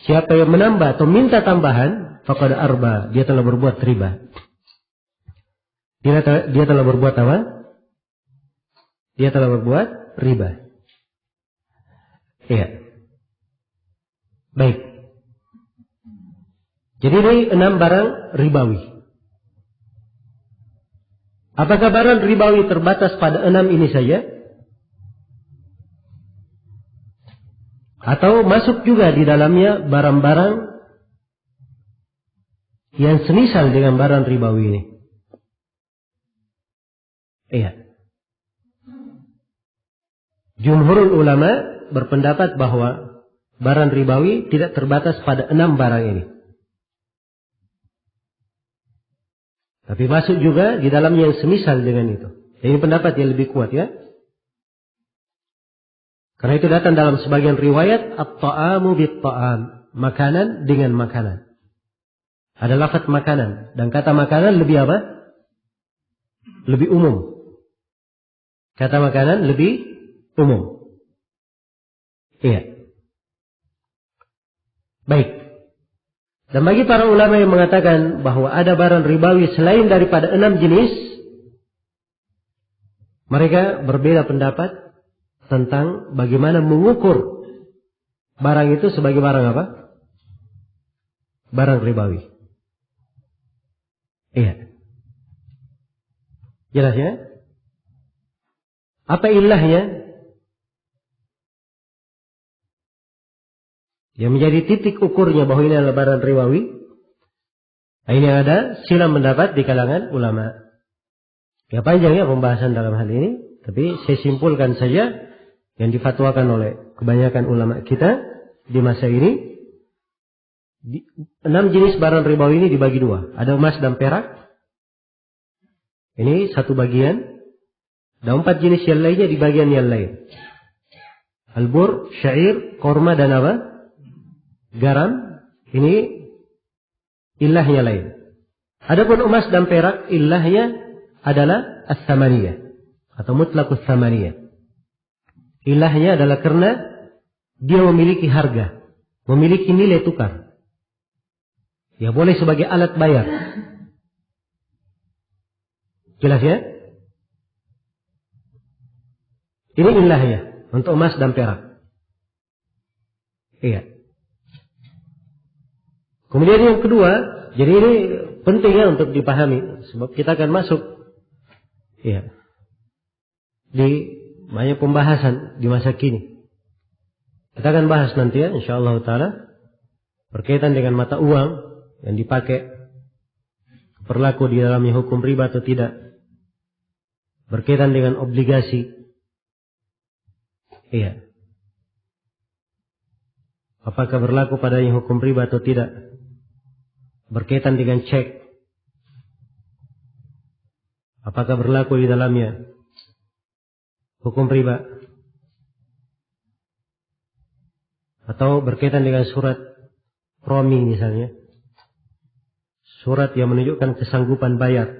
siapa yang menambah atau minta tambahan, faqad arba, dia telah berbuat riba. Dia telah berbuat apa? Dia telah berbuat riba. Iya. Baik. Jadi ini 6 barang ribawi. Apakah barang ribawi terbatas pada 6 ini saja? Atau masuk juga di dalamnya barang-barang yang semisal dengan barang ribawi ini? Iya. Jumhurul ulama berpendapat bahwa barang ribawi tidak terbatas pada 6 barang ini. Tapi masuk juga di dalamnya yang semisal dengan itu. Ini pendapat yang lebih kuat ya. Karena itu datang dalam sebagian riwayat at-ta'amu bit-ta'am, makanan dengan makanan. Ada lafaz makanan, dan kata makanan lebih apa? Lebih umum. Kata makanan lebih umum. Iya. Baik. Dan bagi para ulama yang mengatakan bahwa ada barang ribawi selain daripada 6 jenis, mereka berbeda pendapat tentang bagaimana mengukur barang itu sebagai barang apa? Barang ribawi. Iya. Jelas ya? Apa ilahnya? Yang menjadi titik ukurnya bahwa ini adalah barang ribawi. Ini ada silang pendapat di kalangan ulama. Ya panjang ya pembahasan dalam hal ini. Tapi saya simpulkan saja yang difatwakan oleh kebanyakan ulama kita di masa ini. 6 jenis barang ribawi ini dibagi 2. Ada emas dan perak. Ini satu bagian. Dan 4 jenis yang lainnya di bagian yang lain. Albur, syair, korma dan apa? Garam. Ini ilahnya lain. Adapun emas dan perak, ilahnya adalah as-samaniyah atau mutlaqus samaniyah. Ilahnya adalah karena dia memiliki harga, memiliki nilai tukar. Ya boleh sebagai alat bayar. Jelas ya? Ini ilahnya untuk emas dan perak. Iya. Kemudian yang kedua, jadi ini penting ya untuk dipahami sebab kita akan masuk ya di banyak pembahasan di masa kini. Kita akan bahas nanti ya insyaallah taala berkaitan dengan mata uang yang dipakai berlaku di dalamnya hukum riba atau tidak. Berkaitan dengan obligasi. Iya. Apakah berlaku padanya hukum riba atau tidak? Berkaitan dengan cek. Apakah berlaku di dalamnya hukum riba? Atau berkaitan dengan surat promi misalnya. Surat yang menunjukkan kesanggupan bayar.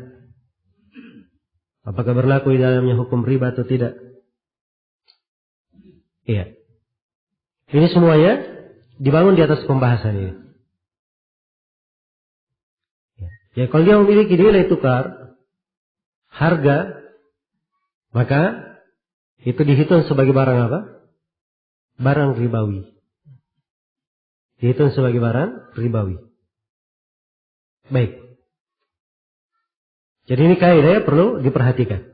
Apakah berlaku di dalamnya hukum riba atau tidak? Iya. Ini semuanya dibangun di atas pembahasan ini. Ya, kalau dia memiliki nilai tukar, harga maka itu dihitung sebagai barang apa? Barang ribawi. Dihitung sebagai barang ribawi. Baik. Jadi ini kaidah perlu diperhatikan.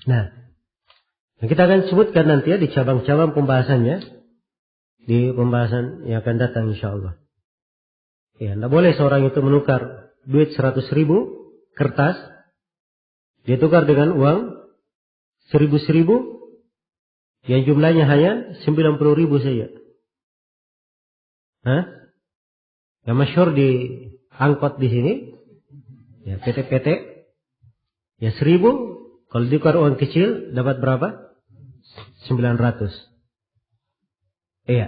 Nah, kita akan sebutkan nanti ya di cabang-cabang pembahasannya, di pembahasan yang akan datang insyaallah. Ya, tidak boleh seorang itu menukar duit 100.000 kertas, dia tukar dengan uang 1.000 yang jumlahnya hanya 90.000 saja. Yang masyhur di angkot di sini, ya PT-PT, ya 1.000, kalau ditukar uang kecil dapat berapa? 900. Iya.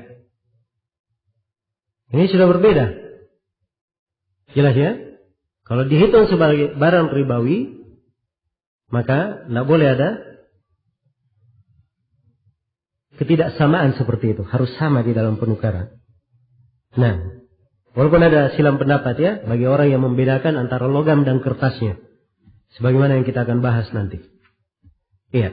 Ini sudah berbeda. Jelas ya? Kalau dihitung sebagai barang ribawi, maka tidak boleh ada ketidaksamaan seperti itu. Harus sama di dalam penukaran. Nah, walaupun ada silang pendapat ya, bagi orang yang membedakan antara logam dan kertasnya. Sebagaimana yang kita akan bahas nanti. Iya.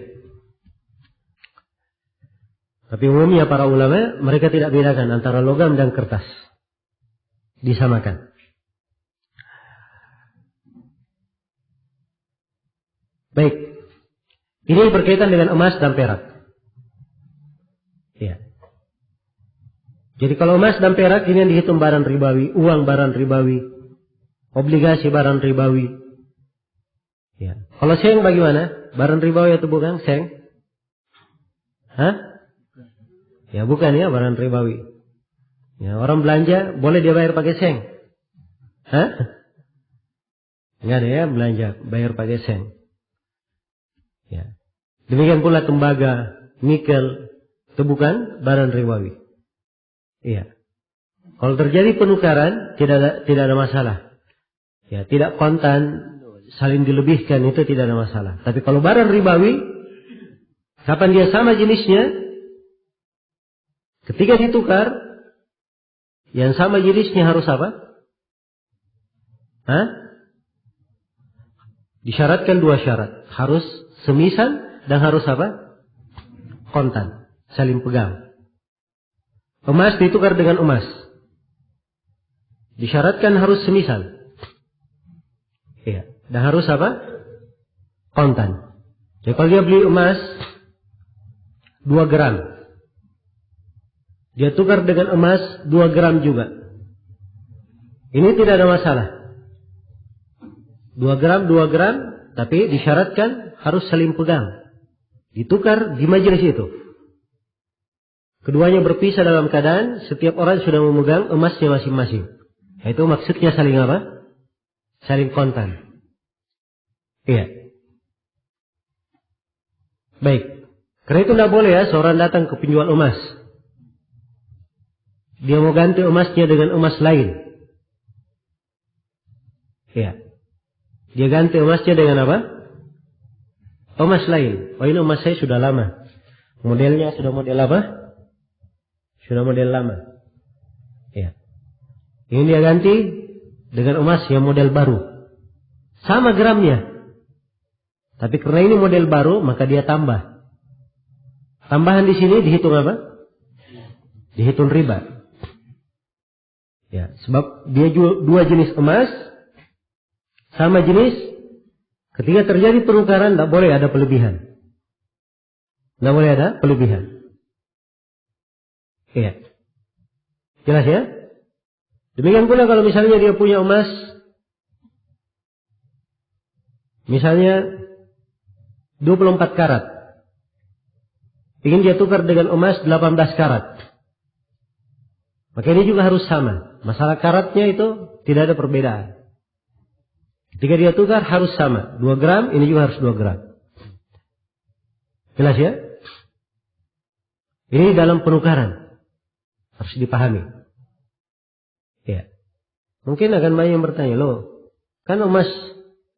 Tapi umumnya para ulama, mereka tidak bedakan antara logam dan kertas. Disamakan. Baik. Ini berkaitan dengan emas dan perak. Ya. Jadi kalau emas dan perak ini yang dihitung barang ribawi, uang barang ribawi, obligasi barang ribawi. Ya. Kalau seng bagaimana? Barang ribawi atau bukan seng? Ya bukan ya, barang ribawi. Ya, orang belanja boleh dia bayar pakai seng? Enggak ada ya belanja bayar pakai seng. Ya. Demikian pula tembaga, nikel, itu bukan barang ribawi. Iya. Kalau terjadi penukaran tidak ada masalah. Ya, tidak kontan, saling dilebihkan itu tidak ada masalah. Tapi kalau barang ribawi, kapan dia sama jenisnya, ketika ditukar, yang sama jenisnya harus apa? Disyaratkan 2 syarat. Harus semisal dan harus apa? Kontan. Saling pegang. Emas ditukar dengan emas. Disyaratkan harus semisal. Iya. Dan harus apa? Kontan. Jadi kalau dia beli emas 2 gram. Dia tukar dengan emas 2 gram juga. Ini tidak ada masalah. 2 gram, tapi disyaratkan harus saling pegang. Ditukar di majelis itu. Keduanya berpisah dalam keadaan setiap orang sudah memegang emasnya masing-masing. Itu maksudnya saling apa? Saling kontan. Iya. Baik. Karena itu tidak boleh ya seorang datang ke penjual emas. Dia mau ganti emasnya dengan emas lain. Iya. Dia ganti emasnya dengan apa? Emas lain. Oh ini emas saya sudah lama. Modelnya sudah model apa? Sudah model lama. Ya. Ini dia ganti dengan emas yang model baru. Sama gramnya. Tapi karena ini model baru, maka dia tambah. Tambahan di sini dihitung apa? Dihitung riba. Ya, sebab dia jual 2 jenis emas, sama jenis. Ketika terjadi penukaran, tidak boleh ada pelebihan. Tidak boleh ada pelebihan. Iya. Jelas ya? Demikian pula kalau misalnya dia punya emas, misalnya 24 karat. Ingin dia tukar dengan emas 18 karat. Maka ini juga harus sama. Masalah karatnya itu tidak ada perbedaan. Ketika dia tukar harus sama. 2 gram, ini juga harus 2 gram. Jelas ya? Ini dalam penukaran. Harus dipahami. Ya. Mungkin akan banyak yang bertanya, loh, kan emas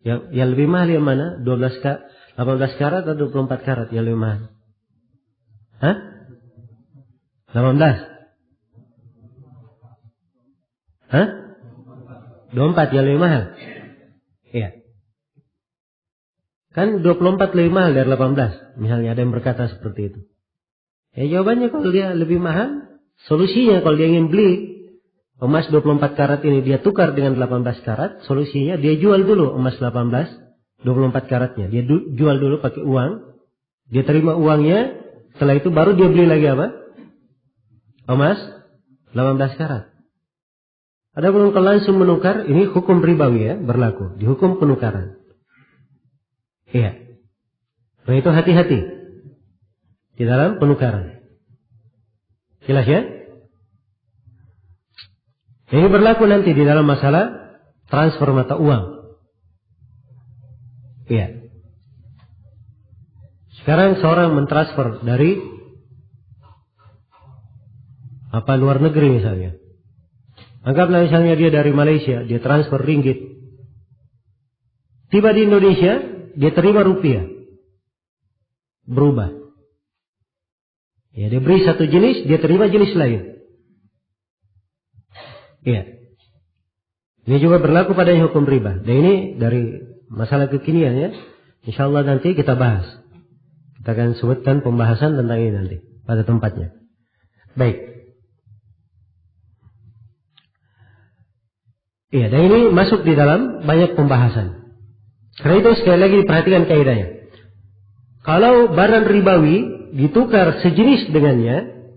yang lebih mahal yang mana? 18 karat atau 24 karat yang lebih mahal? 18? 24 yang lebih mahal? Iya. Kan 24 lebih mahal dari 18. Misalnya ada yang berkata seperti itu. Ya jawabannya kalau dia lebih mahal, solusinya kalau dia ingin beli emas 24 karat ini dia tukar dengan 18 karat, solusinya dia jual dulu emas 24 karatnya. Dia jual dulu pakai uang, dia terima uangnya, setelah itu baru dia beli lagi apa? Emas 18 karat. Adapun kalau langsung menukar, ini hukum ribawi ya, berlaku. Di hukum penukaran. Iya. Nah itu hati-hati di dalam penukaran. Jelas ya? Ini berlaku nanti di dalam masalah transfer mata uang. Iya. Sekarang seorang mentransfer dari luar negeri misalnya. Anggaplah misalnya dia dari Malaysia, dia transfer ringgit. Tiba di Indonesia, dia terima rupiah. Berubah. Ya, dia beri satu jenis, dia terima jenis lain. Iya. Ini juga berlaku pada hukum riba. Dan ini dari masalah kekinian ya. InsyaAllah nanti kita bahas. Kita akan sebutkan pembahasan tentang ini nanti pada tempatnya. Baik. Iya, dan ini masuk di dalam banyak pembahasan. Karena itu sekali lagi diperhatikan kaidahnya. Kalau barang ribawi ditukar sejenis dengannya,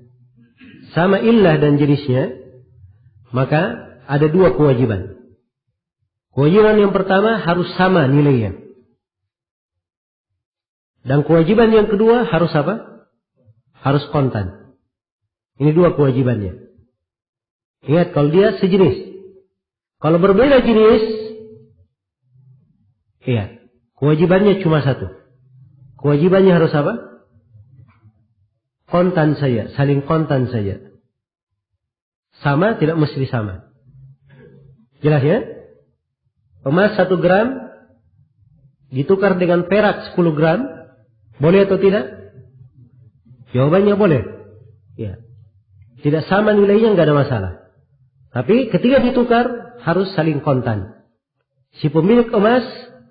sama illah dan jenisnya, maka ada dua kewajiban. Kewajiban yang pertama harus sama nilainya. Dan kewajiban yang kedua harus apa? Harus kontan. Ini dua kewajibannya. Ingat, kalau dia sejenis. Kalau berbeda jenis, iya, kewajibannya cuma satu. Kewajibannya harus apa? Kontan saja, saling kontan saja. Sama tidak mesti sama. Jelas ya? Emas 1 gram ditukar dengan perak 10 gram, boleh atau tidak? Jawabannya boleh. Ya. Tidak sama nilainya nggak ada masalah. Tapi ketika ditukar harus saling kontan. Si pemilik emas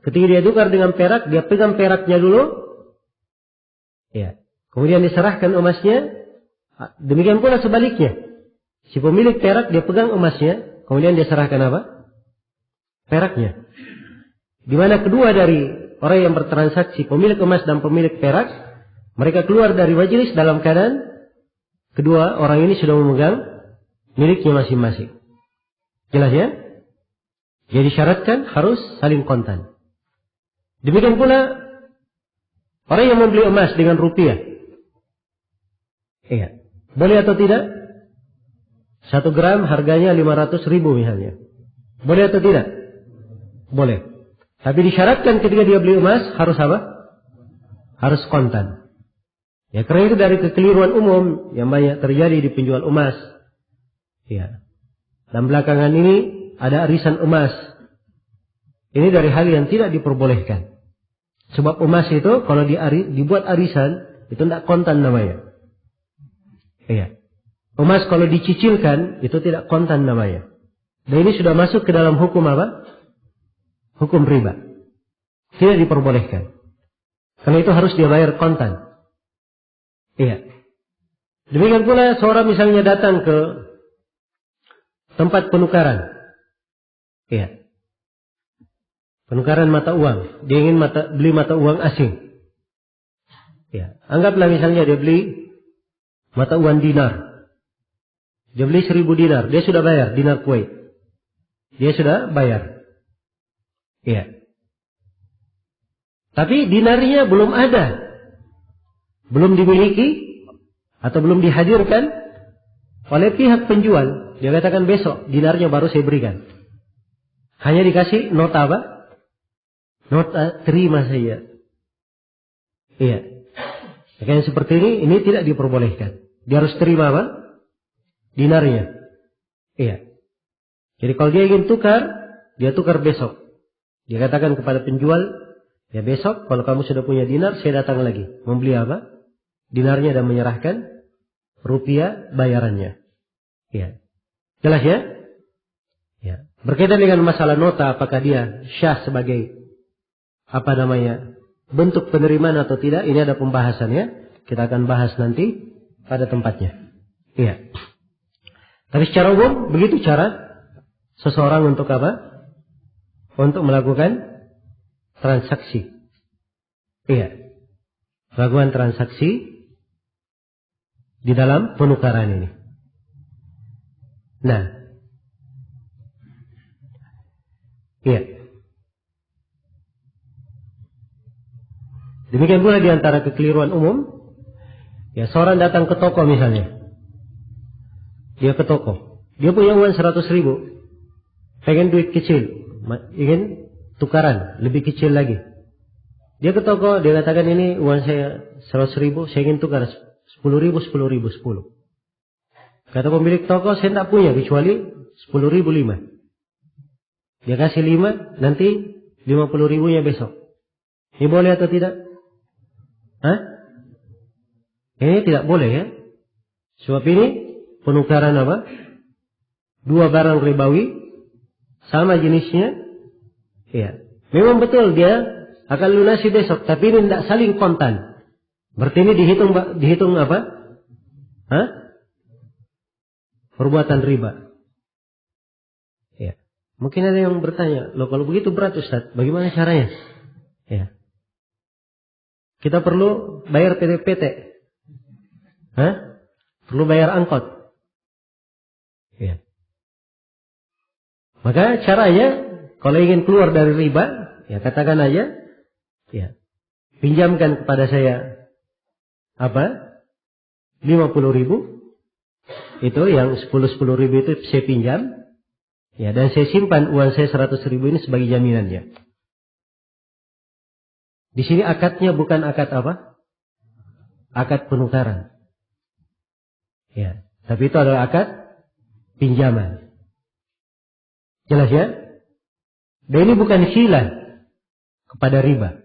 ketika dia tukar dengan perak, dia pegang peraknya dulu. Ya. Kemudian diserahkan emasnya. Demikian pula sebaliknya. Si pemilik perak dia pegang emasnya, kemudian dia serahkan apa? Peraknya. Di mana kedua dari orang yang bertransaksi, pemilik emas dan pemilik perak, mereka keluar dari majelis dalam keadaan kedua orang ini sudah memegang miliknya masing-masing. Jelas ya? Jadi syaratkan harus saling kontan. Demikian pula orang yang membeli emas dengan rupiah. Iya. Boleh atau tidak? 1 gram harganya 500.000 misalnya. Boleh atau tidak? Boleh. Tapi disyaratkan ketika dia beli emas harus apa? Harus kontan. Ya, karena itu dari kekeliruan umum yang banyak terjadi di penjual emas. Ya. Dan belakangan ini ada arisan emas. Ini dari hal yang tidak diperbolehkan. Sebab emas itu kalau dibuat arisan itu tidak kontan namanya. Iya. Emas kalau dicicilkan itu tidak kontan namanya. Dan ini sudah masuk ke dalam hukum apa? Hukum riba. Tidak diperbolehkan. Karena itu harus dia bayar kontan. Iya. Demikian pula seorang misalnya datang ke tempat penukaran. Iya. Penukaran mata uang. Dia ingin beli mata uang asing. Iya. Anggaplah misalnya dia beli mata uang dinar. Dia beli 1.000 dinar. Dia sudah bayar dinar Kuwait. Dia sudah bayar. Iya. Tapi dinarnya belum ada. Belum dimiliki. Atau belum dihadirkan oleh pihak penjual. Dia katakan besok dinarnya baru saya berikan. Hanya dikasih nota apa? Nota terima saya. Iya. Yang seperti ini tidak diperbolehkan. Dia harus terima apa? Dinarnya. Iya. Jadi kalau dia ingin tukar, dia tukar besok. Dia katakan kepada penjual, ya besok kalau kamu sudah punya dinar, saya datang lagi. Membeli apa? Dinarnya dan menyerahkan rupiah bayarannya. Iya. Jelas ya? Ya. Berkaitan dengan masalah nota, apakah dia syah sebagai bentuk penerimaan atau tidak, ini ada pembahasannya. Kita akan bahas nanti pada tempatnya. Iya. Tapi secara umum, begitu cara seseorang untuk apa? Untuk melakukan transaksi. Iya. Melakukan transaksi di dalam penukaran ini. Nah. Iya. Demikian pula di antara kekeliruan umum, ya seorang datang ke toko misalnya. Dia ke toko. Dia punya uang 100.000. Pengen duit kecil. Ingin tukaran. Lebih kecil lagi. Dia ke toko. Dia katakan ini uang saya 100.000. Saya ingin tukar 10.000, 10.000, 10. Kata pemilik toko, saya tidak punya kecuali 10.000 5. Dia kasih 5. Nanti 50.000-nya besok. Ini boleh atau tidak? Hah? Ini tidak boleh ya. Sebab ini penukaran apa? Dua barang ribawi sama jenisnya. Ya. Memang betul dia akan lunasi besok, tapi ini tidak saling kontan. Berarti ini dihitung apa? Hah? Perbuatan riba. Ya. Mungkin ada yang bertanya, loh kalau begitu berat Ustaz, bagaimana caranya? Ya. Kita perlu bayar PT. Hah? Perlu bayar angkot. Ya. Maka caranya, kalau ingin keluar dari riba, ya katakan aja, ya, pinjamkan kepada saya apa? 50.000. Itu yang 10.000 itu saya pinjam. Ya, dan saya simpan uang saya 100.000 ini sebagai jaminannya. Di sini akadnya bukan akad apa? Akad penukaran. Ya, tapi itu adalah akad pinjaman. Jelas ya? Dan ini bukan hilah kepada riba.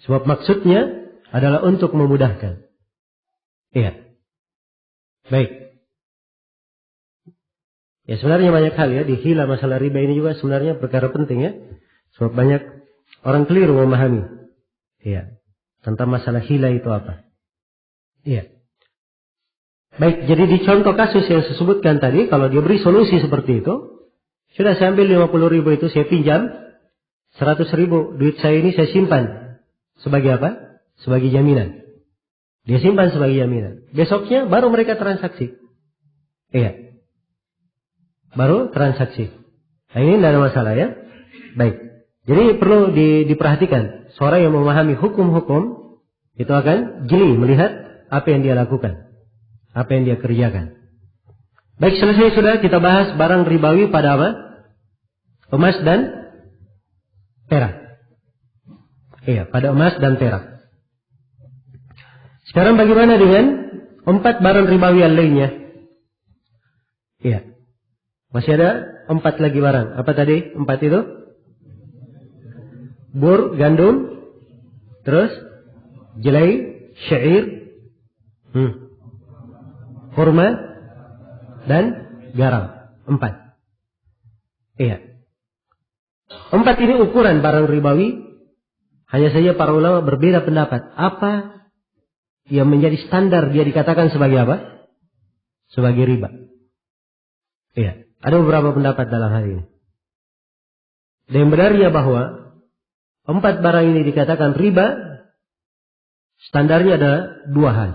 Sebab maksudnya adalah untuk memudahkan. Iya. Baik. Ya sebenarnya banyak hal ya. Di hilah masalah riba ini juga sebenarnya perkara penting ya. Sebab banyak orang keliru memahami. Iya. Tentang masalah hilah itu apa. Iya. Baik, jadi di contoh kasus yang saya sebutkan tadi, kalau dia beri solusi seperti itu, sudah saya ambil 50.000 itu, saya pinjam 100.000, duit saya ini saya simpan. Sebagai apa? Sebagai jaminan. Dia simpan sebagai jaminan. Besoknya baru mereka transaksi. Iya. Baru transaksi. Nah, ini tidak ada masalah ya. Baik. Jadi perlu diperhatikan. Seorang yang memahami hukum-hukum, itu akan jeli melihat apa yang dia lakukan. Apa yang dia kerjakan. Baik, selesai sudah kita bahas barang ribawi pada apa? Emas dan perak. Iya, pada emas dan perak. Sekarang bagaimana dengan 4 barang ribawi yang lainnya? Iya. Masih ada 4 lagi barang. Apa tadi 4 itu? Bur, gandum, terus jelai, syair, kurma, dan garam. 4. Iya. 4 ini ukuran barang ribawi. Hanya saja para ulama berbeda pendapat. Apa yang menjadi standar dia dikatakan sebagai apa? Sebagai riba. Iya. Ada beberapa pendapat dalam hal ini. Dan benarnya bahwa 4 barang ini dikatakan riba. Standarnya adalah 2 hal.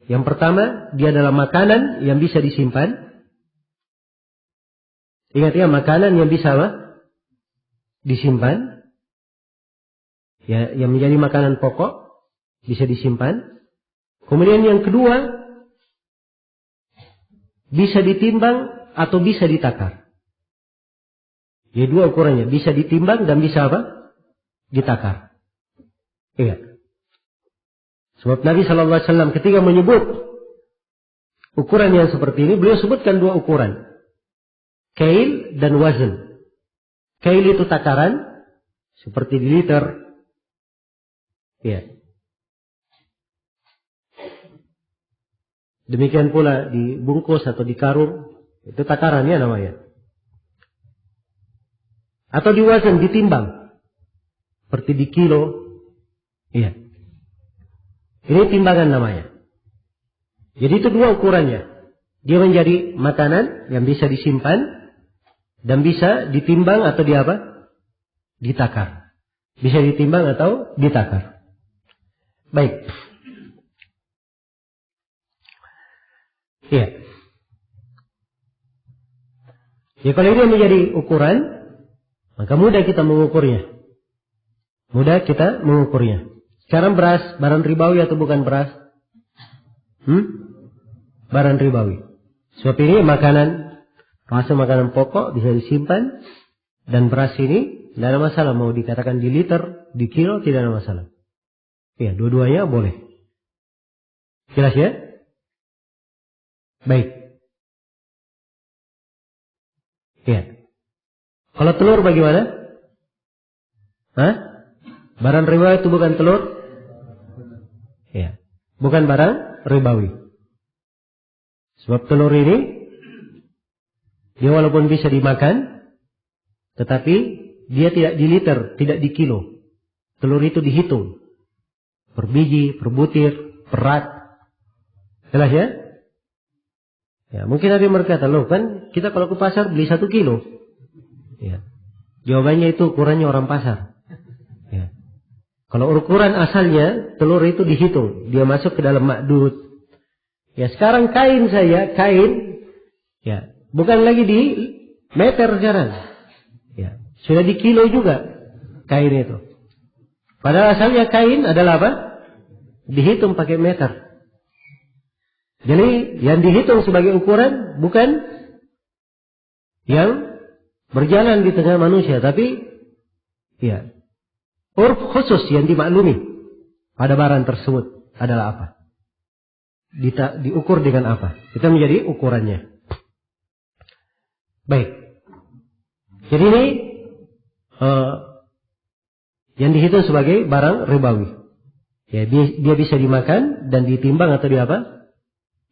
Yang pertama, dia adalah makanan yang bisa disimpan. Ingat ya, makanan yang bisa apa? Disimpan. Ya, yang menjadi makanan pokok bisa disimpan. Kemudian yang kedua, bisa ditimbang atau bisa ditakar. Jadi 2 ukurannya, bisa ditimbang dan bisa apa? Ditakar. Iya. Sebab Nabi SAW ketika menyebut ukuran yang seperti ini, beliau sebutkan 2 ukuran. Kail dan wazn. Kail itu takaran, seperti di liter. Ya. Demikian pula di bungkus atau di karung, itu takarannya namanya. Atau di wazn, ditimbang. seperti di kilo. Iya. Ini timbangan namanya. Jadi itu dua ukurannya. Dia menjadi makanan yang bisa disimpan dan bisa ditimbang atau ditakar. Bisa ditimbang atau ditakar. Baik. Iya. Ya kalau ini menjadi ukuran, maka mudah kita mengukurnya. Sekarang beras, barang ribawi atau bukan beras? Barang ribawi. Sebab ini makanan, termasuk makanan pokok, bisa disimpan. Dan beras ini tidak ada masalah. Mau dikatakan di liter, di kilo, tidak ada masalah. Ya, dua-duanya boleh. Jelas ya? Baik. Ya. Kalau telur bagaimana? Barang ribawi itu bukan telur? Ya. Bukan barang ribawi. Sebab telur ini, dia walaupun bisa dimakan, tetapi dia tidak di liter, tidak di kilo. Telur itu dihitung. Per biji, per butir, per rat. Jelas ya? Ya, mungkin ada yang berkata, loh kan kita kalau ke pasar beli 1 kilo. Ya. Jawabannya itu ukurannya orang pasar. Ya. Kalau ukuran asalnya, telur itu dihitung. Dia masuk ke dalam makdud. Ya, sekarang kain, ya, bukan lagi di meter sekarang. Ya, sudah di kilo juga kain itu. Padahal asalnya kain adalah apa? Dihitung pakai meter. Jadi yang dihitung sebagai ukuran bukan yang berjalan di tengah manusia, tapi ya urf khusus yang dimaklumi pada barang tersebut adalah apa? Diukur dengan apa? Itu menjadi ukurannya. Baik. Jadi ini yang dihitung sebagai barang ribawi. Ya, dia bisa dimakan dan ditimbang atau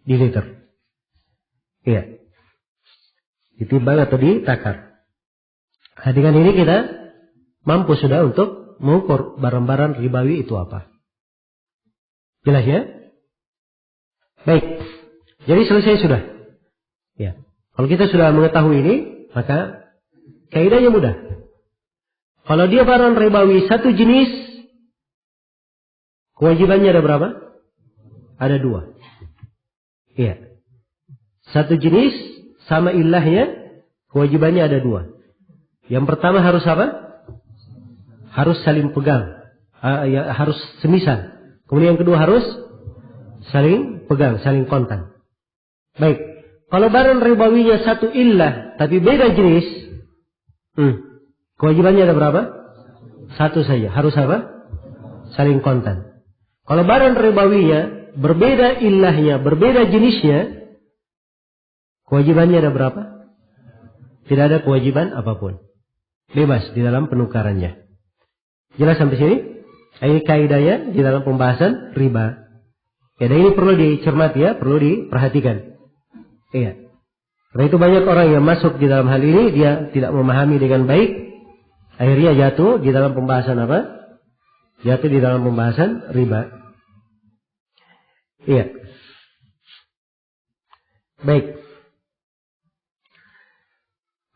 di liter. Iya. Ditimbang atau ditakar. Nah, dengan ini kita mampu sudah untuk mengukur barang-barang ribawi itu apa. Jelas ya? Baik. Jadi selesai sudah. Ya. Kalau kita sudah mengetahui ini, maka kaidahnya mudah. Kalau dia barang ribawi satu jenis, kewajibannya ada berapa? Ada 2. Iya. Satu jenis sama ilahnya, kewajibannya ada 2. Yang pertama harus apa? Harus saling pegang. Harus semisal. Kemudian yang kedua harus saling pegang, saling kontan. Baik. Kalau barang ribawinya satu illah, tapi beda jenis, kewajibannya ada berapa? 1 saja. Harus apa? Saling kontan. Kalau barang ribawinya berbeda ilahnya, berbeda jenisnya, kewajibannya ada berapa? Tidak ada kewajiban apapun. Bebas di dalam penukarannya. Jelas sampai sini? Ini kaidahnya di dalam pembahasan riba. Ya, dan ini perlu dicermati ya, perlu diperhatikan. Iya. Karena itu banyak orang yang masuk di dalam hal ini, dia tidak memahami dengan baik, akhirnya jatuh di dalam pembahasan apa? Jatuh di dalam pembahasan riba. Iya. Baik.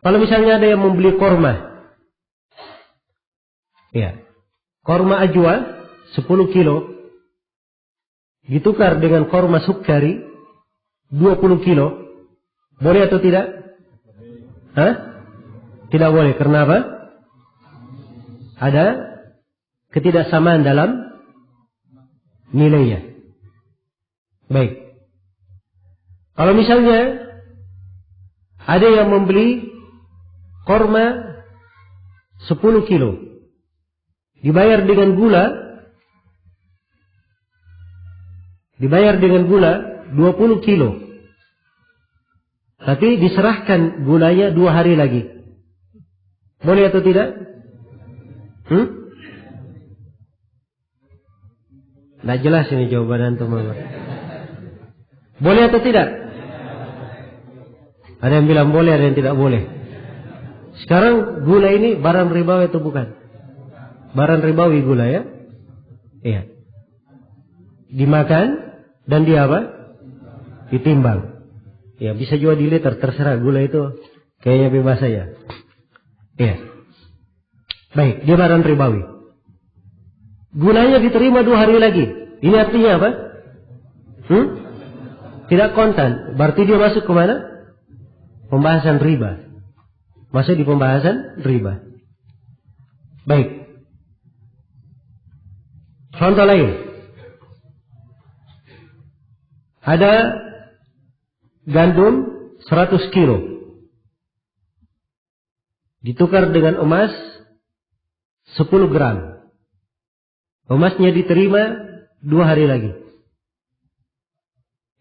Kalau misalnya ada yang membeli korma. Iya. Korma ajwa 10 kilo. Ditukar dengan korma sukari 20 kilo. Boleh atau tidak? Tidak boleh. Karena apa? Ada ketidaksamaan dalam nilainya. Baik. Kalau misalnya ada yang membeli korma 10 kilo, dibayar dengan gula 20 kilo, tapi diserahkan gulanya 2 hari lagi, boleh atau tidak? Nggak jelas ini jawaban antum. Boleh atau tidak? Ada yang bilang boleh, ada yang tidak boleh. Sekarang gula ini barang ribawi atau bukan? Barang ribawi gula ya. Iya. Dimakan dan dia apa? Ditimbang. Ya, bisa juga di liter, terserah, gula itu kayaknya bebas saja. Iya. Baik, dia barang ribawi. Gulanya diterima 2 hari lagi. Ini artinya apa? Tidak kontan. Berarti dia masuk ke mana? Pembahasan riba. Masuk di pembahasan riba. Baik. Contoh lain. Ada gandum 100 kilo. Ditukar dengan emas 10 gram. Emasnya diterima 2 hari lagi.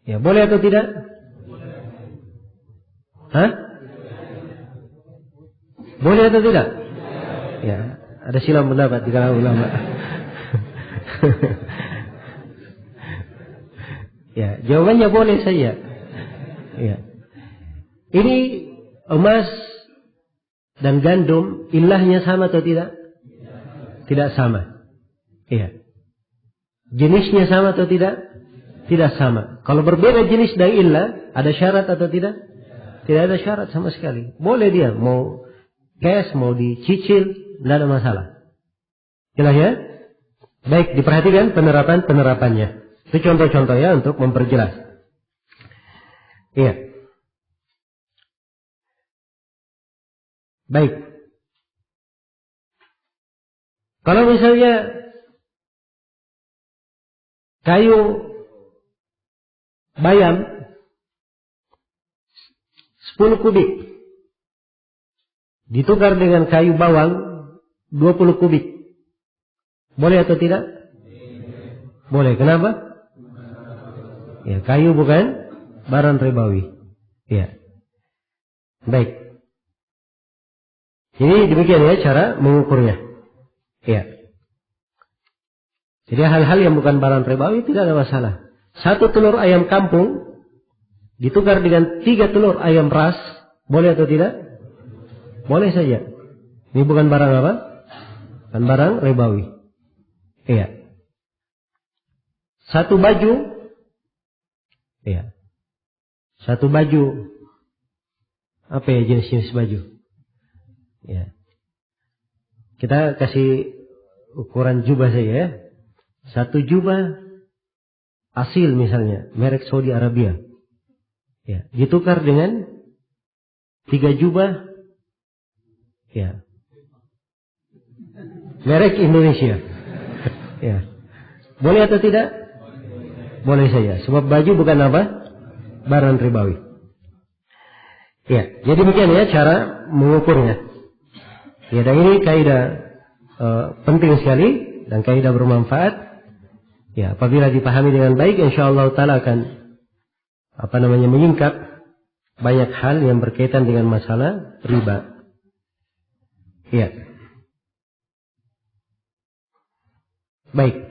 Ya, boleh atau tidak? Hah? Boleh atau tidak? Ya, ada silang pendapat di kalangan ulama. Ya, jawabannya boleh saja. Ya. Ini emas dan gandum ilahnya sama atau tidak? Tidak sama. Iya. Jenisnya sama atau tidak? Tidak sama. Kalau berbeda jenis dan ilah, ada syarat atau tidak? Tidak ada syarat sama sekali. Boleh dia mau cash, mau dicicil, tidak ada masalah. Jelas ya? Baik, diperhatikan penerapannya. Itu contoh-contoh ya untuk memperjelas. Iya. Baik. Kalau misalnya kayu bayam 10 kubik ditukar dengan kayu bawang 20 kubik. Boleh atau tidak? Boleh. Kenapa? Ya, kayu bukan barang ribawi. Ya. Baik. Jadi demikian ya cara mengukurnya. Ya. Jadi hal-hal yang bukan barang ribawi tidak ada masalah. 1 telur ayam kampung ditukar dengan 3 telur ayam ras, boleh atau tidak? Boleh saja. Ini bukan barang apa? Bukan barang ribawi. Iya. 1 baju. Iya. 1 baju. Apa ya jenis-jenis baju? Ya. Kita kasih ukuran jubah saja ya. 1 jubah asil misalnya, merek Saudi Arabia. Ya, ditukar dengan 3 jubah ya. Merek Indonesia. Ya. Boleh atau tidak? Boleh saja. Sebab baju bukan apa? Barang ribawi. Ya, jadi demikian ya cara mengukurnya. Ya, dan ini kaidah penting sekali dan kaidah bermanfaat. Ya, apabila dipahami dengan baik, insyaallah taala akan menyingkap banyak hal yang berkaitan dengan masalah riba. Ya. Baik.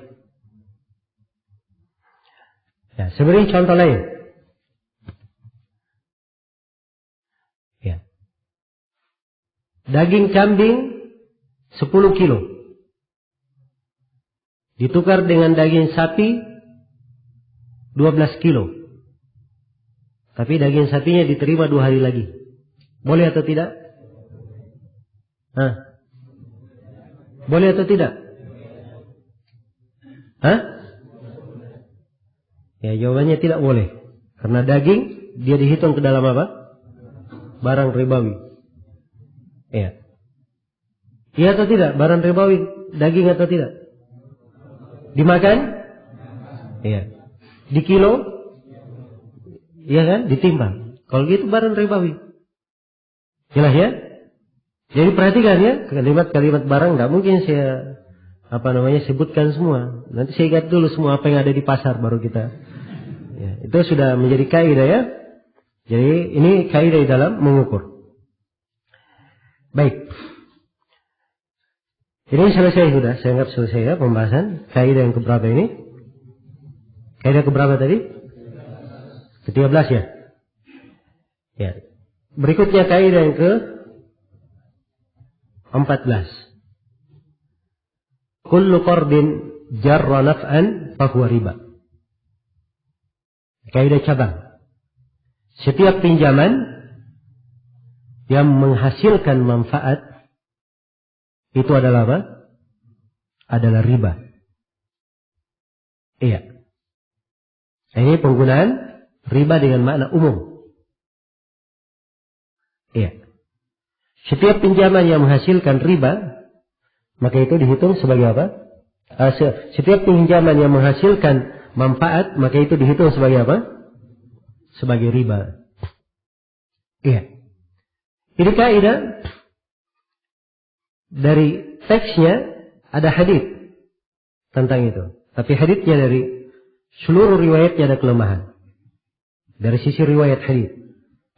Ya, sebenarnya contoh lain. Ya. Daging kambing 10 kilo. Ditukar dengan daging sapi 12 kilo. Tapi daging sapinya diterima 2 hari lagi. Boleh atau tidak? Hah? Boleh atau tidak? Hah? Ya, jawabannya tidak boleh. Karena daging dia dihitung ke dalam apa? Barang ribawi. Ya. Iya atau tidak? Barang ribawi daging atau tidak? Dimakan? Iya. Di kilo? Iya kan? Ditimbang. Kalau gitu barang ribawi. Jelas ya? Jadi perhatikan ya, kalimat-kalimat barang nggak mungkin saya sebutkan semua. Nanti saya ingat dulu semua apa yang ada di pasar baru kita. Ya, itu sudah menjadi kaidah ya. Jadi ini kaidah dalam mengukur. Baik. Ini selesai sudah, saya anggap selesai ya pembahasan kaidah yang keberapa ini? Kaidah keberapa tadi? Ke-13 ya. Ya. Berikutnya kaidah yang ke-14. kullu qardin jarra naf'an fahuwa riba. Kaidah cabang. Setiap pinjaman yang menghasilkan manfaat itu adalah apa? Adalah riba. Iya. Ini penggunaan riba dengan makna umum. Iya. Setiap pinjaman yang menghasilkan riba, maka itu dihitung sebagai apa? Setiap pinjaman yang menghasilkan manfaat, maka itu dihitung sebagai apa? Sebagai riba. Iya. Ini kaidah dari teksnya ada hadits tentang itu. Tapi haditsnya dari seluruh riwayatnya ada kelemahan. Dari sisi riwayat hadits.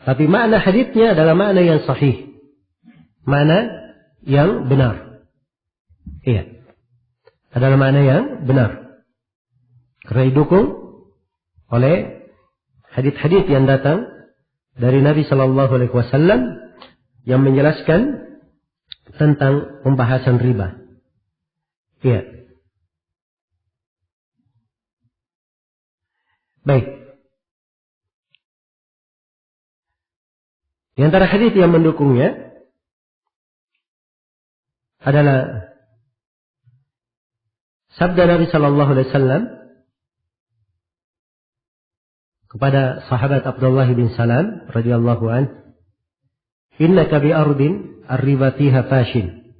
Tapi makna haditsnya adalah makna yang sahih. Makna yang benar. Iya. Adalah makna yang benar. Karena didukung oleh hadits-hadits yang datang dari Nabi Sallallahu Alaihi Wasallam yang menjelaskan tentang pembahasan riba. Iya. Baik. Di antara hadits yang mendukungnya adalah sabda Nabi Sallallahu Alaihi Wasallam kepada sahabat Abdullah bin Salam radhiyallahu anhu, innaka bi ardin ar-riba fiha fashin.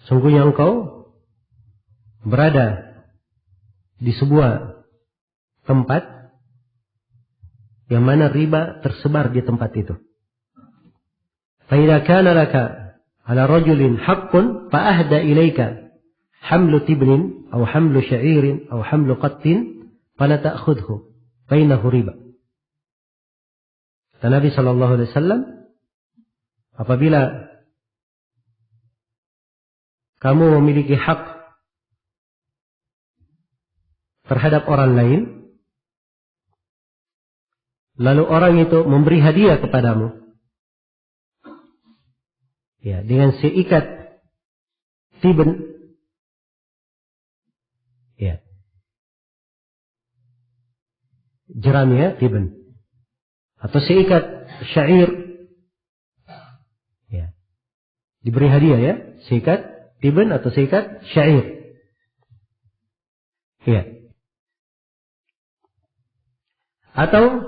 Sungguhnya engkau berada di sebuah tempat yang mana riba tersebar di tempat itu. Fa idza kana laka ala rajulin haqqun fa ahda ilaika hamlu tibnin aw hamlu sya'irin aw hamlu qattin fala ta'khudhu fa innahu riba. Dan Nabi sallallahu alaihi wasallam, apabila kamu memiliki hak terhadap orang lain, lalu orang itu memberi hadiah kepadamu, ya, dengan seikat tiben, ya, jeramnya tiben, atau seikat syair, ya, diberi hadiah, ya, seikat tiben atau seikat syair, ya, atau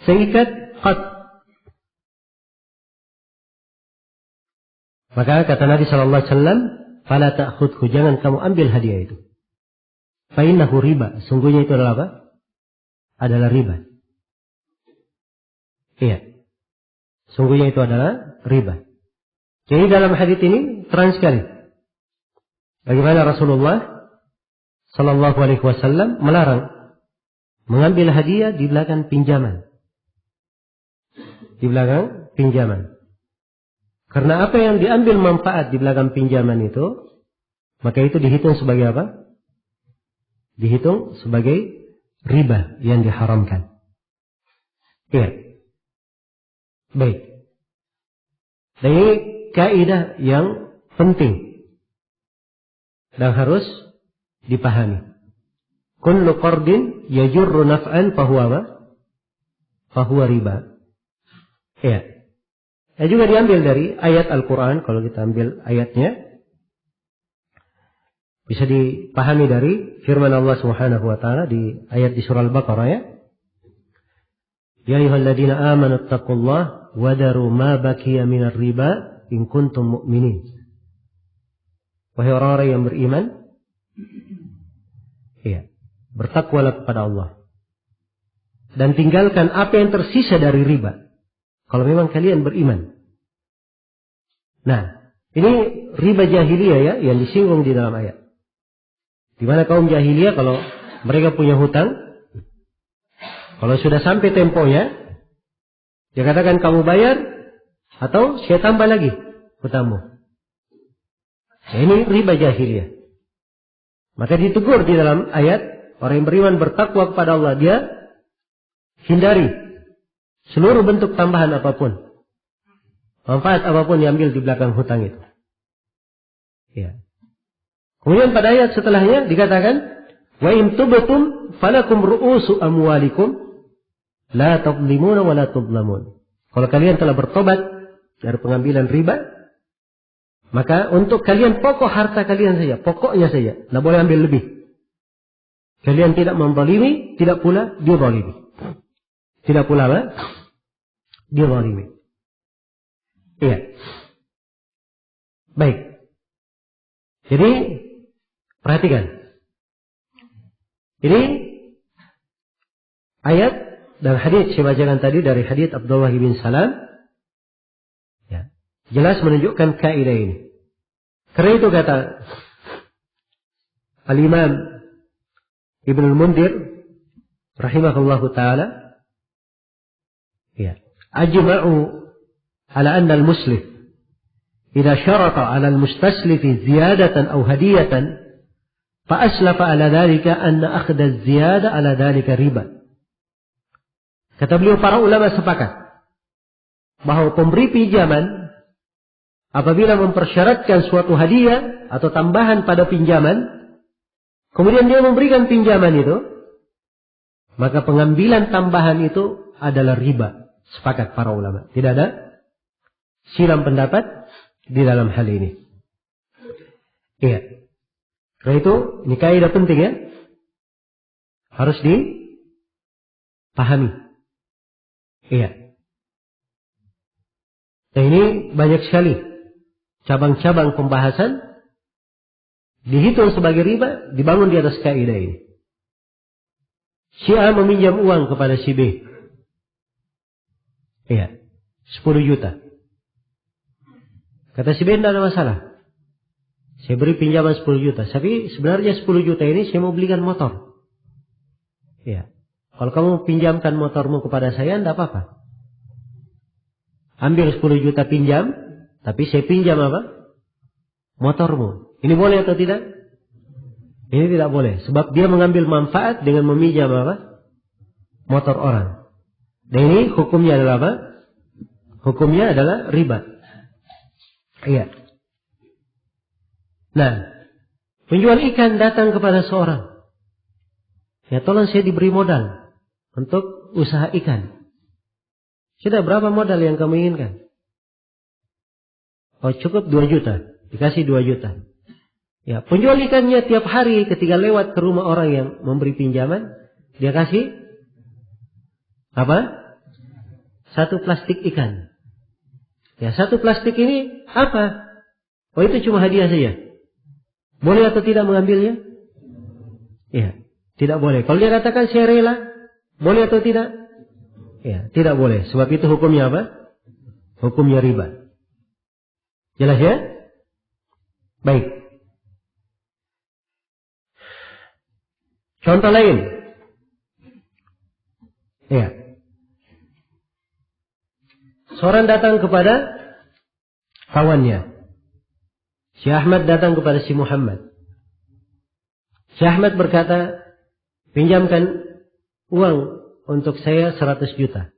seikat qat. Maka kata Nabi sallallahu alaihi wasallam, "Fala ta'khudhu, jangan kamu ambil hadiah itu. Fa innahu riba, sungguhnya itu adalah apa? Adalah riba." Iya. Sungguhnya itu adalah riba. Jadi dalam hadis ini terang sekali bagaimana Rasulullah sallallahu alaihi wasallam melarang mengambil hadiah di belakang pinjaman. Di belakang pinjaman. Karena apa yang diambil manfaat di belakang pinjaman itu, maka itu dihitung sebagai apa? Dihitung sebagai riba yang diharamkan. Iya. Baik. Dan ini kaidah yang penting dan harus dipahami. Kullu qardin yajurru naf'an fahuwa riba. Ya. Ya, juga diambil dari ayat Al-Quran. Kalau kita ambil ayatnya, bisa dipahami dari firman Allah Subhanahu wa taala di ayat di surah Al-Baqarah, ya. Ya ayyuhalladzina amanu taqullaha wa daru ma baqiya minar riba in kuntum mu'minin. Wahai orang-orang yang beriman, ya, bertakwalah kepada Allah dan tinggalkan apa yang tersisa dari riba kalau memang kalian beriman. Nah, ini riba jahiliyah, ya, yang disinggung di dalam ayat. Di mana kaum jahiliyah kalau mereka punya hutang, kalau sudah sampai temponya, dia katakan kamu bayar atau saya tambah lagi hutangmu. Nah, ini riba jahiliyah. Maka ditegur di dalam ayat, orang yang beriman bertakwa kepada Allah, dia hindari seluruh bentuk tambahan apapun, manfaat apapun diambil di belakang hutang itu. Ya. Kemudian pada ayat setelahnya dikatakan, wa in tubtum falakum ru'usu amwalikum la tadlimuna wa la tudlamun. Kalau kalian telah bertobat dari pengambilan riba, maka untuk kalian pokok harta kalian saja, pokoknya saja, tidak boleh ambil lebih. Kalian tidak menzalimi, tidak pula dizalimi. Tidak pula apa? Dizalimi. Iya. Baik. Jadi perhatikan. Ini ayat dan hadis saya bacakan tadi dari hadis Abdullah bin Salam. Ya, jelas menunjukkan kaidah ini. Karena itu kata Al-Imam Ibn al-Mundhir rahimahullahu ta'ala, ya, ajma'u ala anna al-muslim idza syarata 'ala al-mustaslifi ziyadatan aw hadiyatan fa aslafa 'ala dhalika anna akhdha az-ziyada 'ala dhalika riba. Kata beliau, para ulama sepakat bahwa pemberi pinjaman apabila mempersyaratkan suatu hadiah atau tambahan pada pinjaman, kemudian dia memberikan pinjaman itu, maka pengambilan tambahan itu adalah riba. Sepakat para ulama. Tidak ada silang pendapat di dalam hal ini. Iya. Karena itu, ini kaidah penting ya. Harus dipahami. Iya. Nah ini banyak sekali cabang-cabang pembahasan dihitung sebagai riba, dibangun di atas kaidah ini. Si A meminjam uang kepada si B. Iya, 10 juta. Kata si B, tidak ada masalah. Saya beri pinjaman 10 juta. Tapi sebenarnya 10 juta ini saya mau belikan motor. Iya. Kalau kamu pinjamkan motormu kepada saya, tidak apa-apa. Ambil 10 juta pinjam, tapi saya pinjam apa? Motormu. Ini boleh atau tidak? Ini tidak boleh. Sebab dia mengambil manfaat dengan meminjam apa? Motor orang. Dan ini hukumnya adalah apa? Hukumnya adalah riba. Iya. Nah, penjual ikan datang kepada seorang. Ya tolong saya diberi modal untuk usaha ikan. Sudah berapa modal yang kamu inginkan? Oh cukup 2 juta. Dikasih 2 juta. Ya, penjual ikannya tiap hari ketika lewat ke rumah orang yang memberi pinjaman, dia kasih apa? 1 plastik ikan. Ya, 1 plastik ini apa? Oh itu cuma hadiah saja. Boleh atau tidak mengambilnya? Ya, tidak boleh. Kalau dia katakan saya rela, boleh atau tidak? Ya, tidak boleh. Sebab itu hukumnya apa? Hukumnya riba. Jelas ya? Baik. Contoh lain. Ya. Seorang datang kepada kawannya. Si Ahmad datang kepada si Muhammad. Si Ahmad berkata, pinjamkan uang untuk saya 100 juta.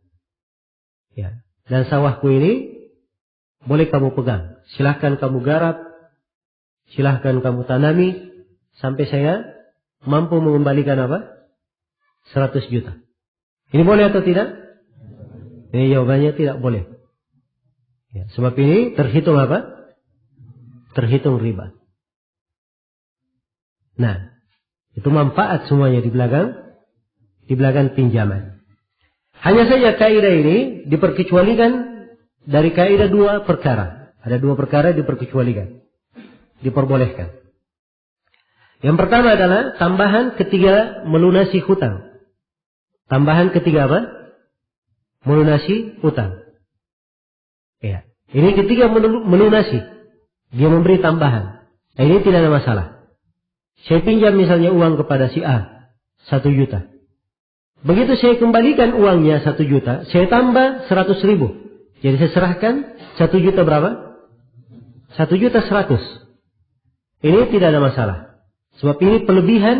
Ya. Dan sawahku ini boleh kamu pegang. Silahkan kamu garap. Silahkan kamu tanami. Sampai saya mampu mengembalikan apa? 100 juta. Ini boleh atau tidak? Ini jawabannya tidak boleh. Ya, sebab ini terhitung apa? Terhitung riba. Nah, itu manfaat semuanya di belakang pinjaman. Hanya saja kaidah ini diperkecualikan dari kaidah 2 perkara. Ada 2 perkara diperkecualikan. Diperbolehkan. Yang pertama adalah tambahan ketika melunasi hutang. Tambahan ketika apa? Melunasi hutang. Ya. Ini ketika melunasi. Dia memberi tambahan. Nah, ini tidak ada masalah. Saya pinjam misalnya uang kepada si A. 1 juta. Begitu saya kembalikan uangnya 1 juta. Saya tambah 100 ribu. Jadi saya serahkan 1 juta berapa? 1 juta 100. Ini tidak ada masalah. Sebab ini pelebihan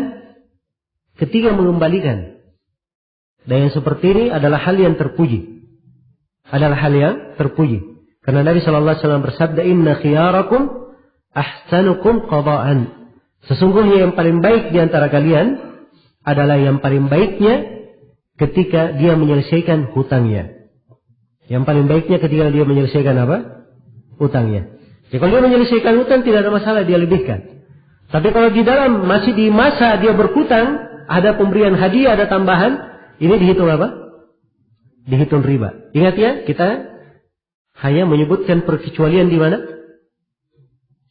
ketika mengembalikan. Dan yang seperti ini adalah hal yang terpuji. Adalah hal yang terpuji. Karena Nabi SAW bersabda, Inna khiyarakum ahsanukum qada'an. Sesungguhnya yang paling baik di antara kalian adalah yang paling baiknya ketika dia menyelesaikan hutangnya. Yang paling baiknya ketika dia menyelesaikan apa? Hutangnya. Jadi kalau dia menyelesaikan hutang tidak ada masalah, dia lebihkan. Tapi kalau di dalam masih di masa dia berhutang, ada pemberian hadiah, ada tambahan, ini dihitung apa? Dihitung riba. Ingat ya, kita hanya menyebutkan perkecualian di mana?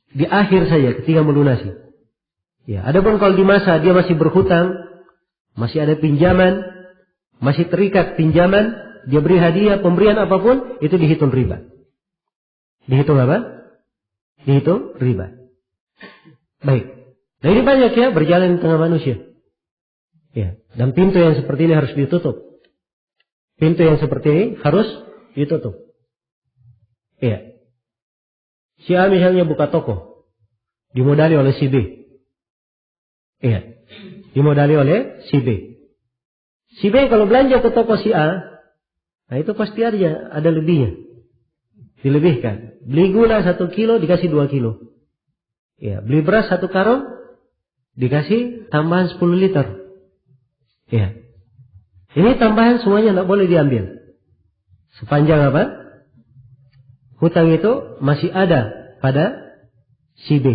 Di akhir saja ketika melunasi. Ya, adapun kalau di masa dia masih berhutang, masih ada pinjaman, masih terikat pinjaman, dia beri hadiah, pemberian apapun, itu dihitung riba. Dihitung apa? Dihitung riba. Baik. Nah ini banyak ya berjalan di tengah manusia. Ya, dan pintu yang seperti ini harus ditutup. Pintu yang seperti ini harus ditutup. Iya. Si A misalnya buka toko, dimodali oleh si B. Iya. Dimodali oleh si B. Si B kalau belanja ke toko si A, nah itu pasti ada lebihnya. Dilebihkan. Beli gula 1 kilo dikasih 2 kilo. Ya, beli beras 1 karung dikasih tambahan 10 liter. Ya. Ini tambahan semuanya tidak boleh diambil. Sepanjang apa? Hutang itu masih ada pada si B.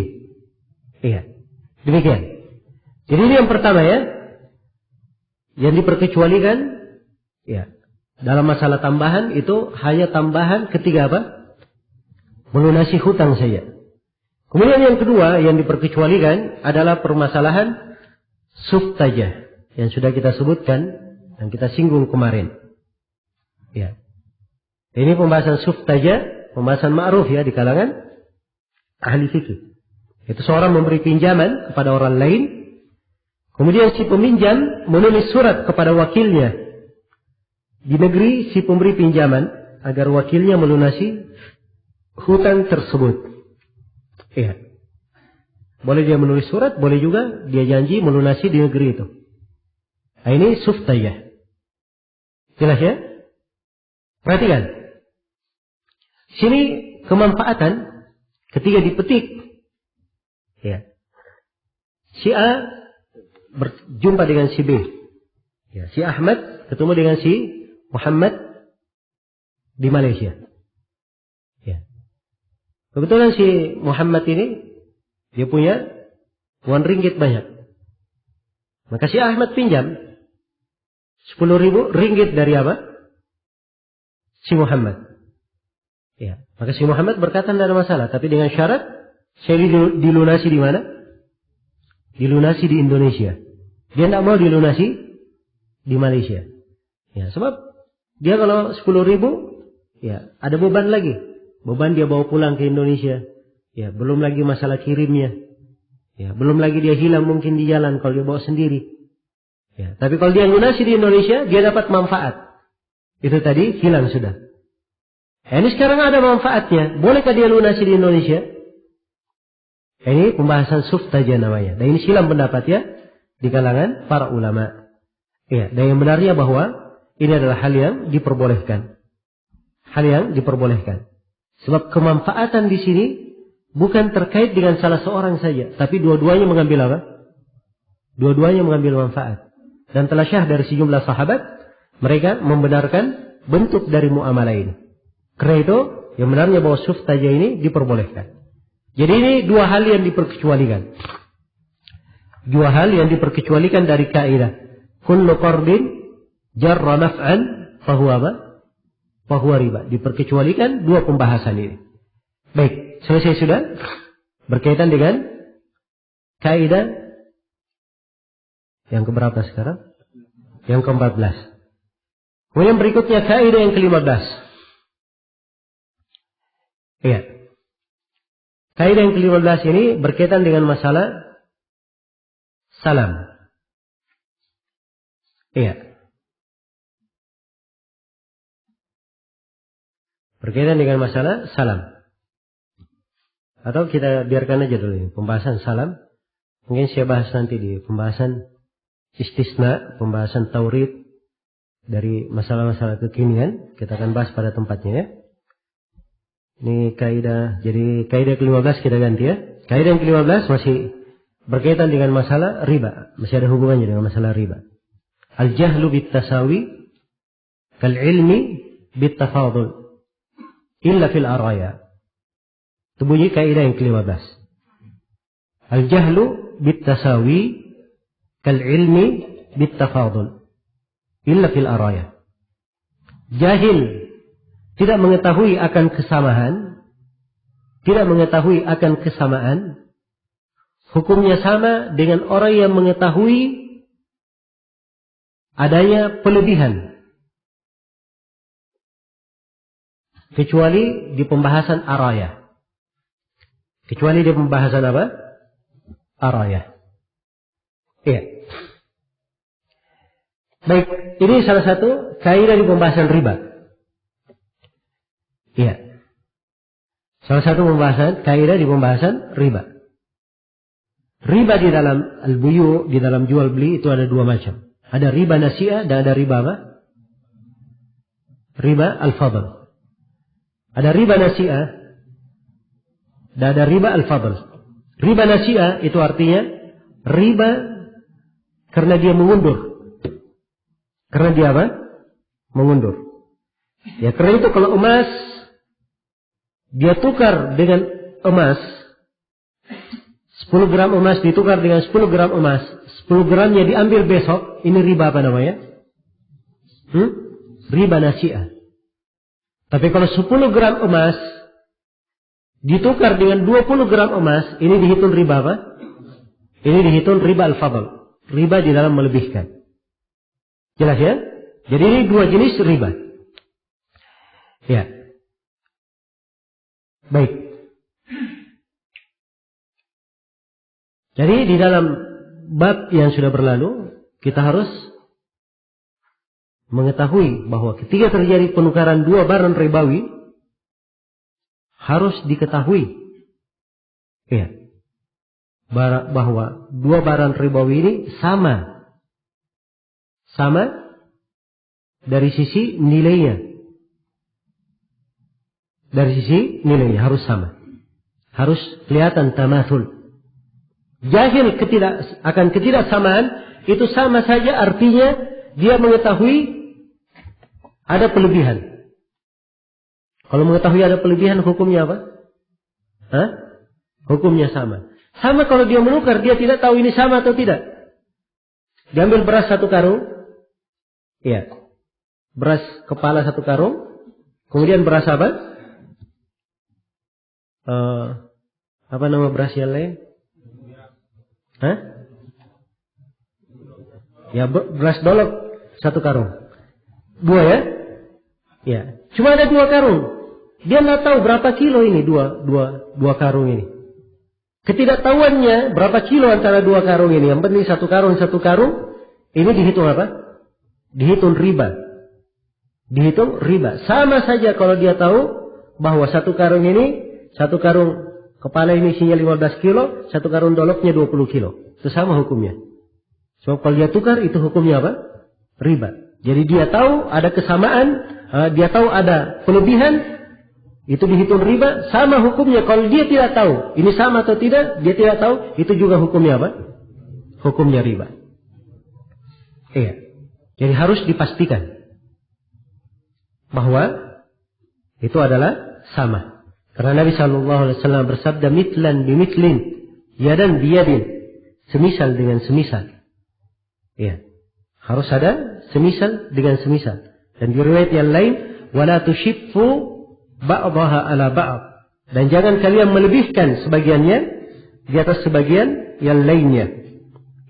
Iya. Demikian. Jadi ini yang pertama ya. Yang diperkecualikan ya. Dalam masalah tambahan itu hanya tambahan ketika apa? Melunasi hutang saja. Kemudian yang kedua yang diperkecualikan adalah permasalahan suftajah yang sudah kita sebutkan dan kita singgung kemarin. Ya. Ini pembahasan suftajah, pembahasan ma'ruf ya di kalangan ahli fikih. Itu seorang memberi pinjaman kepada orang lain, kemudian si peminjam menulis surat kepada wakilnya di negeri si pemberi pinjaman agar wakilnya melunasi hutang tersebut. Iya. Boleh dia menulis surat, boleh juga dia janji melunasi di negeri itu. Nah, ini suftajah. Jelas ya? Perhatikan. Sini kemanfaatan ketika dipetik. Ya. Si A berjumpa dengan si B. Ya, si Ahmad ketemu dengan si Muhammad di Malaysia. Ya. Kebetulan si Muhammad ini dia punya uang ringgit banyak. Maka si Ahmad pinjam 10.000 ringgit dari apa? Si Muhammad. Ya. Maka si Muhammad berkata tidak ada masalah, tapi dengan syarat saya dilunasi di mana? Dilunasi di Indonesia. Dia tidak mau dilunasi di Malaysia. Ya, sebab dia kalau 10.000, ya ada beban lagi. Beban dia bawa pulang ke Indonesia. Ya, belum lagi masalah kirimnya. Ya, belum lagi dia hilang mungkin di jalan kalau dia bawa sendiri. Ya, tapi kalau dia lunasi di Indonesia, dia dapat manfaat. Itu tadi hilang sudah. Ini sekarang ada manfaatnya. Bolehkah dia lunasi di Indonesia? Ini pembahasan suftajah namanya. Dan ini silam pendapat ya di kalangan para ulama. Ya, dan yang benarnya bahwa ini adalah hal yang diperbolehkan. Hal yang diperbolehkan. Sebab kemanfaatan di sini bukan terkait dengan salah seorang saja, tapi dua-duanya mengambil apa? Dua-duanya mengambil manfaat. Dan telah syah dari sejumlah sahabat, mereka membenarkan bentuk dari muamalah ini. Karena itu, yang benarnya bahwa suftajah ini diperbolehkan. Jadi ini dua hal yang diperkecualikan. Dua hal yang diperkecualikan dari kaidah. Kullu qardin jarra naf'an fahuwa apa? Fahuwa riba. Diperkecualikan dua pembahasan ini. Baik, selesai sudah. Berkaitan dengan kaidah yang keberapa sekarang? Yang ke-14. Kemudian berikutnya kaidah yang ke-15. Iya. Kaidah yang ke-15 ini berkaitan dengan masalah salam. Iya. Berkaitan dengan masalah salam. Atau kita biarkan aja dulu ini pembahasan salam. Mungkin saya bahas nanti di pembahasan istisna, pembahasan taurid dari masalah-masalah kekinian. Kita akan bahas pada tempatnya ya. Ini kaidah, jadi kaidah ke-15 kita ganti ya. Kaidah yang ke-15 berkaitan dengan masalah riba. Masih ada hubungannya dengan masalah riba. Al-jahlu bit-tasawi kal-ilmi bit-tafadul illa fil araya. Itu bunyi kaidah yang ke-15. Al-jahlu bit-tasawi kal-ilmi bit-tafadul illa fil araya. Jahil tidak mengetahui akan kesamaan, hukumnya sama dengan orang yang mengetahui adanya pelebihan. Kecuali di pembahasan araya. Kecuali di pembahasan apa? Araya. Iya. Baik, ini salah satu kaidah di pembahasan riba. Iya. Salah satu kaidah di pembahasan riba. Riba di dalam al-buyu, di dalam jual beli itu ada dua macam. Ada riba nasi'ah dan ada riba apa? Riba al-fadl. Ada riba nasi'ah dan ada riba al-fadl. Riba nasi'ah itu artinya riba karena dia mengundur. Karena dia apa? Mengundur. Ya, karena itu kalau emas dia tukar dengan emas, 10 gram emas ditukar dengan 10 gram emas, 10 gramnya diambil besok, ini riba apa namanya? Riba nasi'ah. Tapi kalau 10 gram emas ditukar dengan 20 gram emas, ini dihitung riba apa? Ini dihitung riba al-fadl. Riba di dalam melebihkan. Jelas ya? Jadi ini dua jenis riba. Ya. Baik. Jadi di dalam bab yang sudah berlalu, kita harus mengetahui bahwa ketika terjadi penukaran dua barang ribawi, harus diketahui ya, bahwa dua barang ribawi ini sama dari sisi nilainya. Dari sisi nilainya harus sama. Harus kelihatan tamathul. Jahil akan ketidaksamaan itu sama saja artinya dia mengetahui ada pelebihan. Kalau mengetahui ada pelebihan hukumnya apa? Hukumnya sama. Sama kalau dia menukar, dia tidak tahu ini sama atau tidak. Diambil beras 1 karung. Iya. Beras kepala 1 karung. Kemudian beras apa? Apa nama beras yang lain? Ya, beras dolok 1 karung. 2 ya? Ya. Cuma ada 2 karung. Dia nggak tahu berapa kilo ini dua karung ini. Ketidaktahuannya berapa kilo antara 2 karung ini. Yang penting 1 karung. Ini dihitung apa? Dihitung riba. Dihitung riba. Sama saja kalau dia tahu bahwa 1 karung ini, 1 karung kepala ini isinya 15 kilo, 1 karung doloknya 20 kilo. Itu sama hukumnya. Sebab kalau dia tukar, itu hukumnya apa? Riba. Jadi dia tahu ada kesamaan, dia tahu ada kelebihan, itu dihitung riba. Sama hukumnya kalau dia tidak tahu, ini sama atau tidak, dia tidak tahu, itu juga hukumnya apa? Hukumnya riba. Iya. Jadi harus dipastikan bahwa itu adalah sama. Karena Nabi SAW bersabda, mitlan bimitlin, yadan biyadin, semisal dengan semisal. Iya. Harus ada semisal dengan semisal. Dan di riwayat yang lain, wala tushiffu ba'daha ala ba'd. Dan jangan kalian melebihkan sebagiannya di atas sebagian yang lainnya.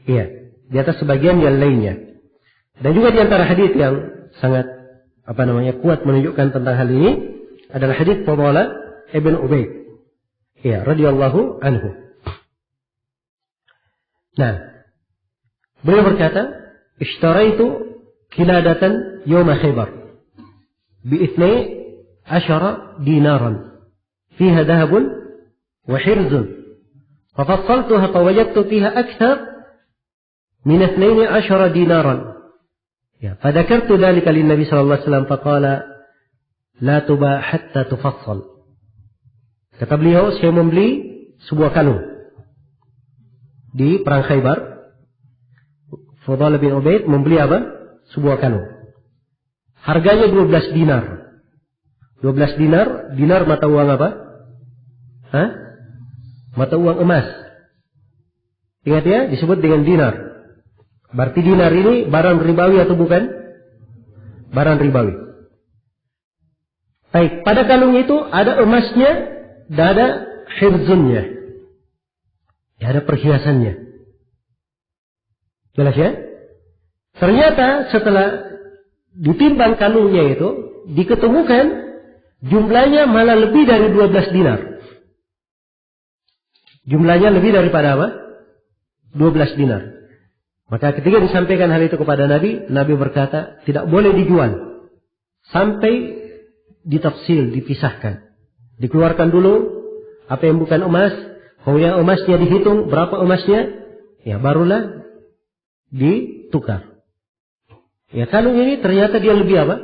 Iya, di atas sebagian yang lainnya. Dan juga di antara hadis yang sangat kuat menunjukkan tentang hal ini adalah hadis Fadhalah ibn Ubaid. Iya, radhiyallahu anhu. Nah, beliau berkata, ishtaraitu kiladatan yawma Khaybar bi-12 dinaran fiha dhahabun wa hirzun fafassaltuha fawajadtu fiha akthar min 12 dinaran. Ya, fadzakartu dzalika lin-nabi sallallahu alaihi wasallam faqala la tuba hatta tufassal. Kata beliau, saya membeli sebuah kalung. di perang Khaybar, Fudalah bin Ubaid membeli apa? Sebuah kalung. Harganya 12 dinar. 12 dinar, dinar mata uang apa? Hah? Mata uang emas. Ingat ya, disebut dengan dinar. Berarti dinar ini barang ribawi atau bukan? Barang ribawi. Baik, pada kalung itu ada emasnya dan ada hirzunnya. Ya, ada perhiasannya. Jelas ya? Ternyata setelah ditimbang kalungnya itu, diketemukan jumlahnya malah lebih dari 12 dinar. Jumlahnya lebih daripada apa? 12 dinar. Maka ketika disampaikan hal itu kepada Nabi, Nabi berkata, tidak boleh dijual. Sampai ditafsil, dipisahkan. Dikeluarkan dulu apa yang bukan emas, kemudian emasnya dihitung, berapa emasnya, ya barulah ditukar. Ya kalung ini ternyata dia lebih apa?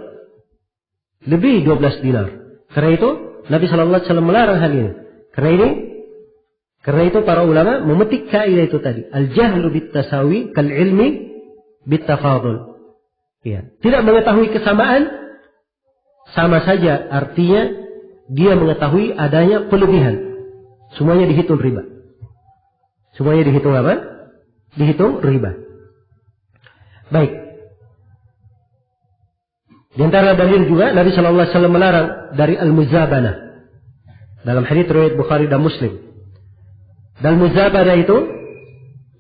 Lebih 12 dinar. Karena itu Nabi SAW melarang hal ini. Karena itu para ulama memetik kaidah itu tadi. Al-jahlu bit-tasawi kal-ilmi bit-tafadul. Ya. Tidak mengetahui kesamaan sama saja artinya dia mengetahui adanya pelebihan. Semuanya dihitung riba. Semuanya dihitung apa? Dihitung riba. Baik. Di antara dalil juga Nabi sallallahu alaihi wasallam melarang dari al-muzabanah. Dalam hadits riwayat Bukhari dan Muslim. Dan muzabanah itu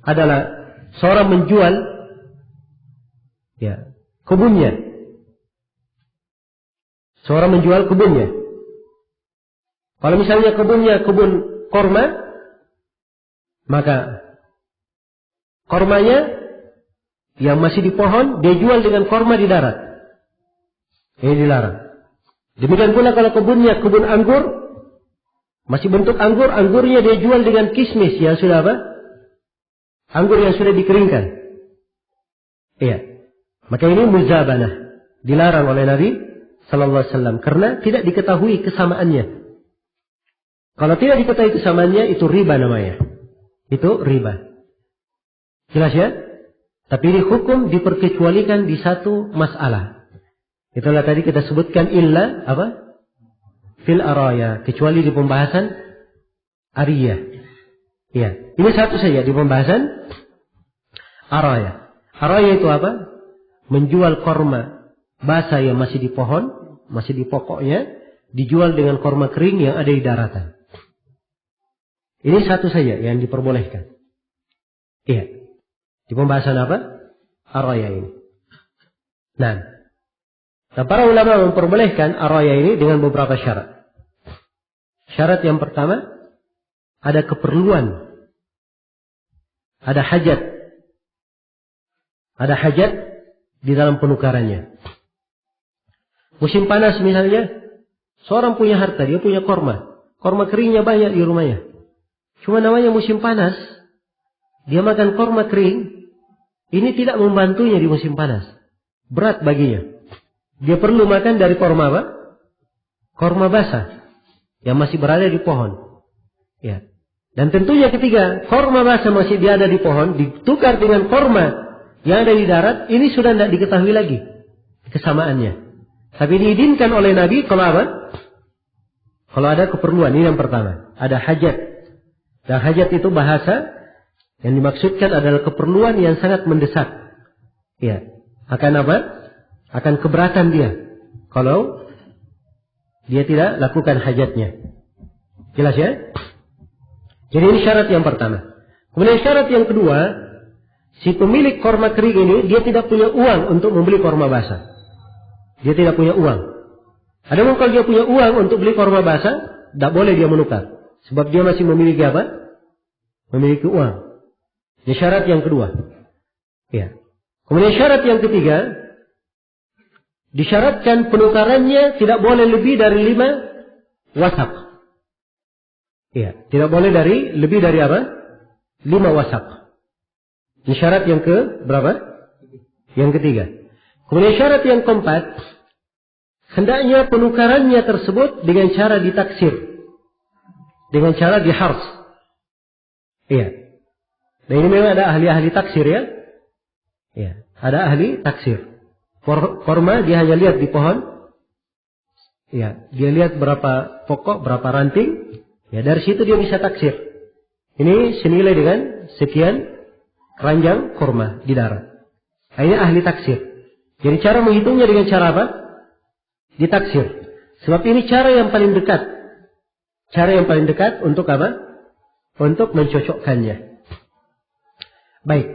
adalah seorang menjual ya, kebunnya. Seorang menjual kebunnya. Kalau misalnya kebunnya kebun korma, maka kormanya yang masih di pohon dia jual dengan korma di darat. Ini dilarang. Demikian pula kalau kebunnya kebun anggur, masih bentuk anggur, anggurnya dia jual dengan kismis yang sudah apa? Anggur yang sudah dikeringkan. Iya. Maka ini muzabanah. Dilarang oleh Nabi sallallahu alaihi wasallam karena tidak diketahui kesamaannya. Kalau tidak diketahui kesamaannya itu riba namanya. Itu riba. Jelas ya? Tapi ini hukum diperkecualikan di satu masalah. Itulah tadi kita sebutkan illa apa? Fil araya, kecuali di pembahasan ariyah. Ya, ini satu saja di pembahasan araya. Araya itu apa? Menjual korma basah yang masih di pohon, masih di pokoknya, dijual dengan korma kering yang ada di daratan. Ini satu saja yang diperbolehkan. Iya. Di pembahasan apa? Araya ini. Nah, para ulama memperbolehkan araya ini dengan beberapa syarat. Syarat yang pertama, ada keperluan. Ada hajat. Ada hajat di dalam penukarannya. Musim panas misalnya, seorang punya harta, dia punya korma. Korma keringnya banyak di rumahnya. Cuma namanya musim panas, dia makan korma kering, ini tidak membantunya di musim panas. Berat baginya. Dia perlu makan dari korma apa? Korma basah yang masih berada di pohon. Ya. Dan tentunya ketika korma basah masih ada di pohon, ditukar dengan korma yang ada di darat, ini sudah tidak diketahui lagi kesamaannya. Tapi diizinkan oleh Nabi kalau apa? Kalau ada keperluan, ini yang pertama. Ada hajat. Dan hajat itu bahasa yang dimaksudkan adalah keperluan yang sangat mendesak. Ya. Akan apa? Akan keberatan dia kalau dia tidak lakukan hajatnya. Jelas ya? Jadi ini syarat yang pertama. Kemudian syarat yang kedua, si pemilik korma kering ini dia tidak punya uang untuk membeli korma basah. Dia tidak punya uang. Adapun kalau dia punya uang untuk beli korma basah, tidak boleh dia menukar. Sebab dia masih memiliki apa? Memiliki uang. Ini syarat yang kedua. Ya. Kemudian syarat yang ketiga, disyaratkan penukarannya tidak boleh lebih dari 5 wasak. Iya, tidak boleh lebih dari apa? 5 wasak. Ini syarat yang ke berapa? Yang ketiga. Kemudian syarat yang keempat, hendaknya penukarannya tersebut dengan cara ditaksir. Dengan cara dihars. Iya. Dan ini memang ada ahli-ahli taksir ya. Ya, ada ahli taksir. Korma dia hanya lihat di pohon. Ya, dia lihat berapa pokok, berapa ranting. Ya, dari situ dia bisa taksir. Ini senilai dengan sekian keranjang korma di darat. Ini ahli taksir. Jadi cara menghitungnya dengan cara apa? Ditaksir. Sebab ini cara yang paling dekat. Cara yang paling dekat untuk apa? Untuk mencocokkannya. Baik.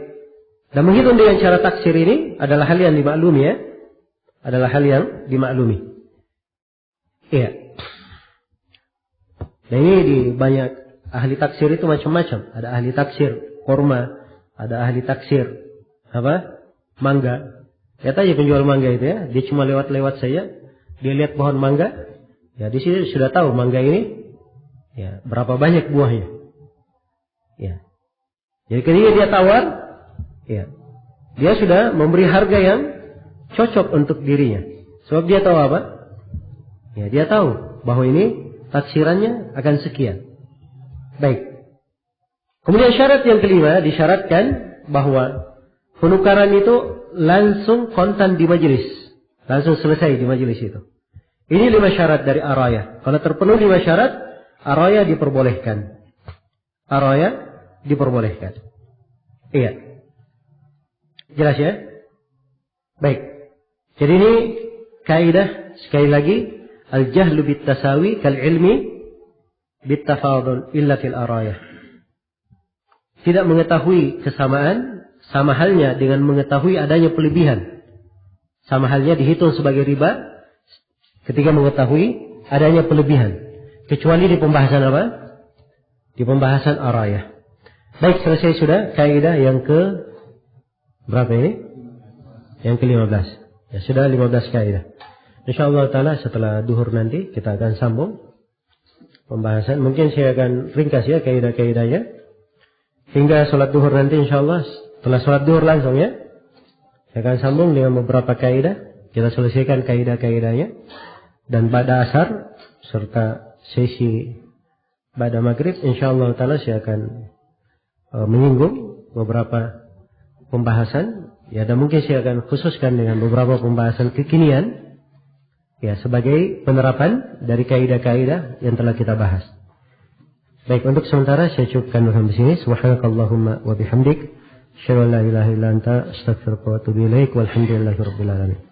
Dan menghitung dengan cara taksir ini adalah hal yang dimaklumi ya. Adalah hal yang dimaklumi. Iya. Dan ini di banyak ahli taksir itu macam-macam. Ada ahli taksir korma, ada ahli taksir apa? Mangga. Lihat aja penjual mangga itu ya. Dia cuma lewat-lewat saja. Dia lihat pohon mangga. Ya di sini sudah tahu mangga ini ya berapa banyak buahnya. Ya. Jadi ketika dia tawar, ya, dia sudah memberi harga yang cocok untuk dirinya. Sebab dia tahu apa? Ya, dia tahu bahwa ini taksirannya akan sekian. Baik. Kemudian syarat yang kelima disyaratkan bahwa penukaran itu langsung kontan di majelis. Langsung selesai di majelis itu. Ini 5 syarat dari araya. Kalau terpenuhi 5 syarat, araya diperbolehkan. Araya diperbolehkan. Iya. Jelas ya? Baik. Jadi ini kaidah sekali lagi, al-jahlu bit-tasawi kal-ilmi bit-tafadul illa fil araya. Tidak mengetahui kesamaan sama halnya dengan mengetahui adanya pelebihan. Sama halnya dihitung sebagai riba ketika mengetahui adanya pelebihan. Kecuali di pembahasan apa? Di pembahasan araya. Baik, selesai sudah kaidah yang ke berapa ini? Yang ke-15. Ya, sudah 15 kaidah. Insyaallah taala setelah duhur nanti kita akan sambung pembahasan. Mungkin saya akan ringkas ya kaidah-kaidahnya. Hingga salat duhur nanti insyaallah, setelah salat duhur langsung ya. Saya akan sambung dengan beberapa kaidah. Kita selesaikan kaidah-kaidahnya. Dan pada asar serta sesi pada maghrib insyaallah taala saya akan menyinggung beberapa pembahasan ya, dan mungkin saya akan khususkan dengan beberapa pembahasan kekinian ya sebagai penerapan dari kaidah-kaidah yang telah kita bahas. Baik, untuk sementara saya cukupkan sampai sini. Subhanakallahumma wa bihamdik, asyhadu an la ilaha illa anta, astaghfiruka wa atubu ilaik, walhamdulillahirabbil alamin.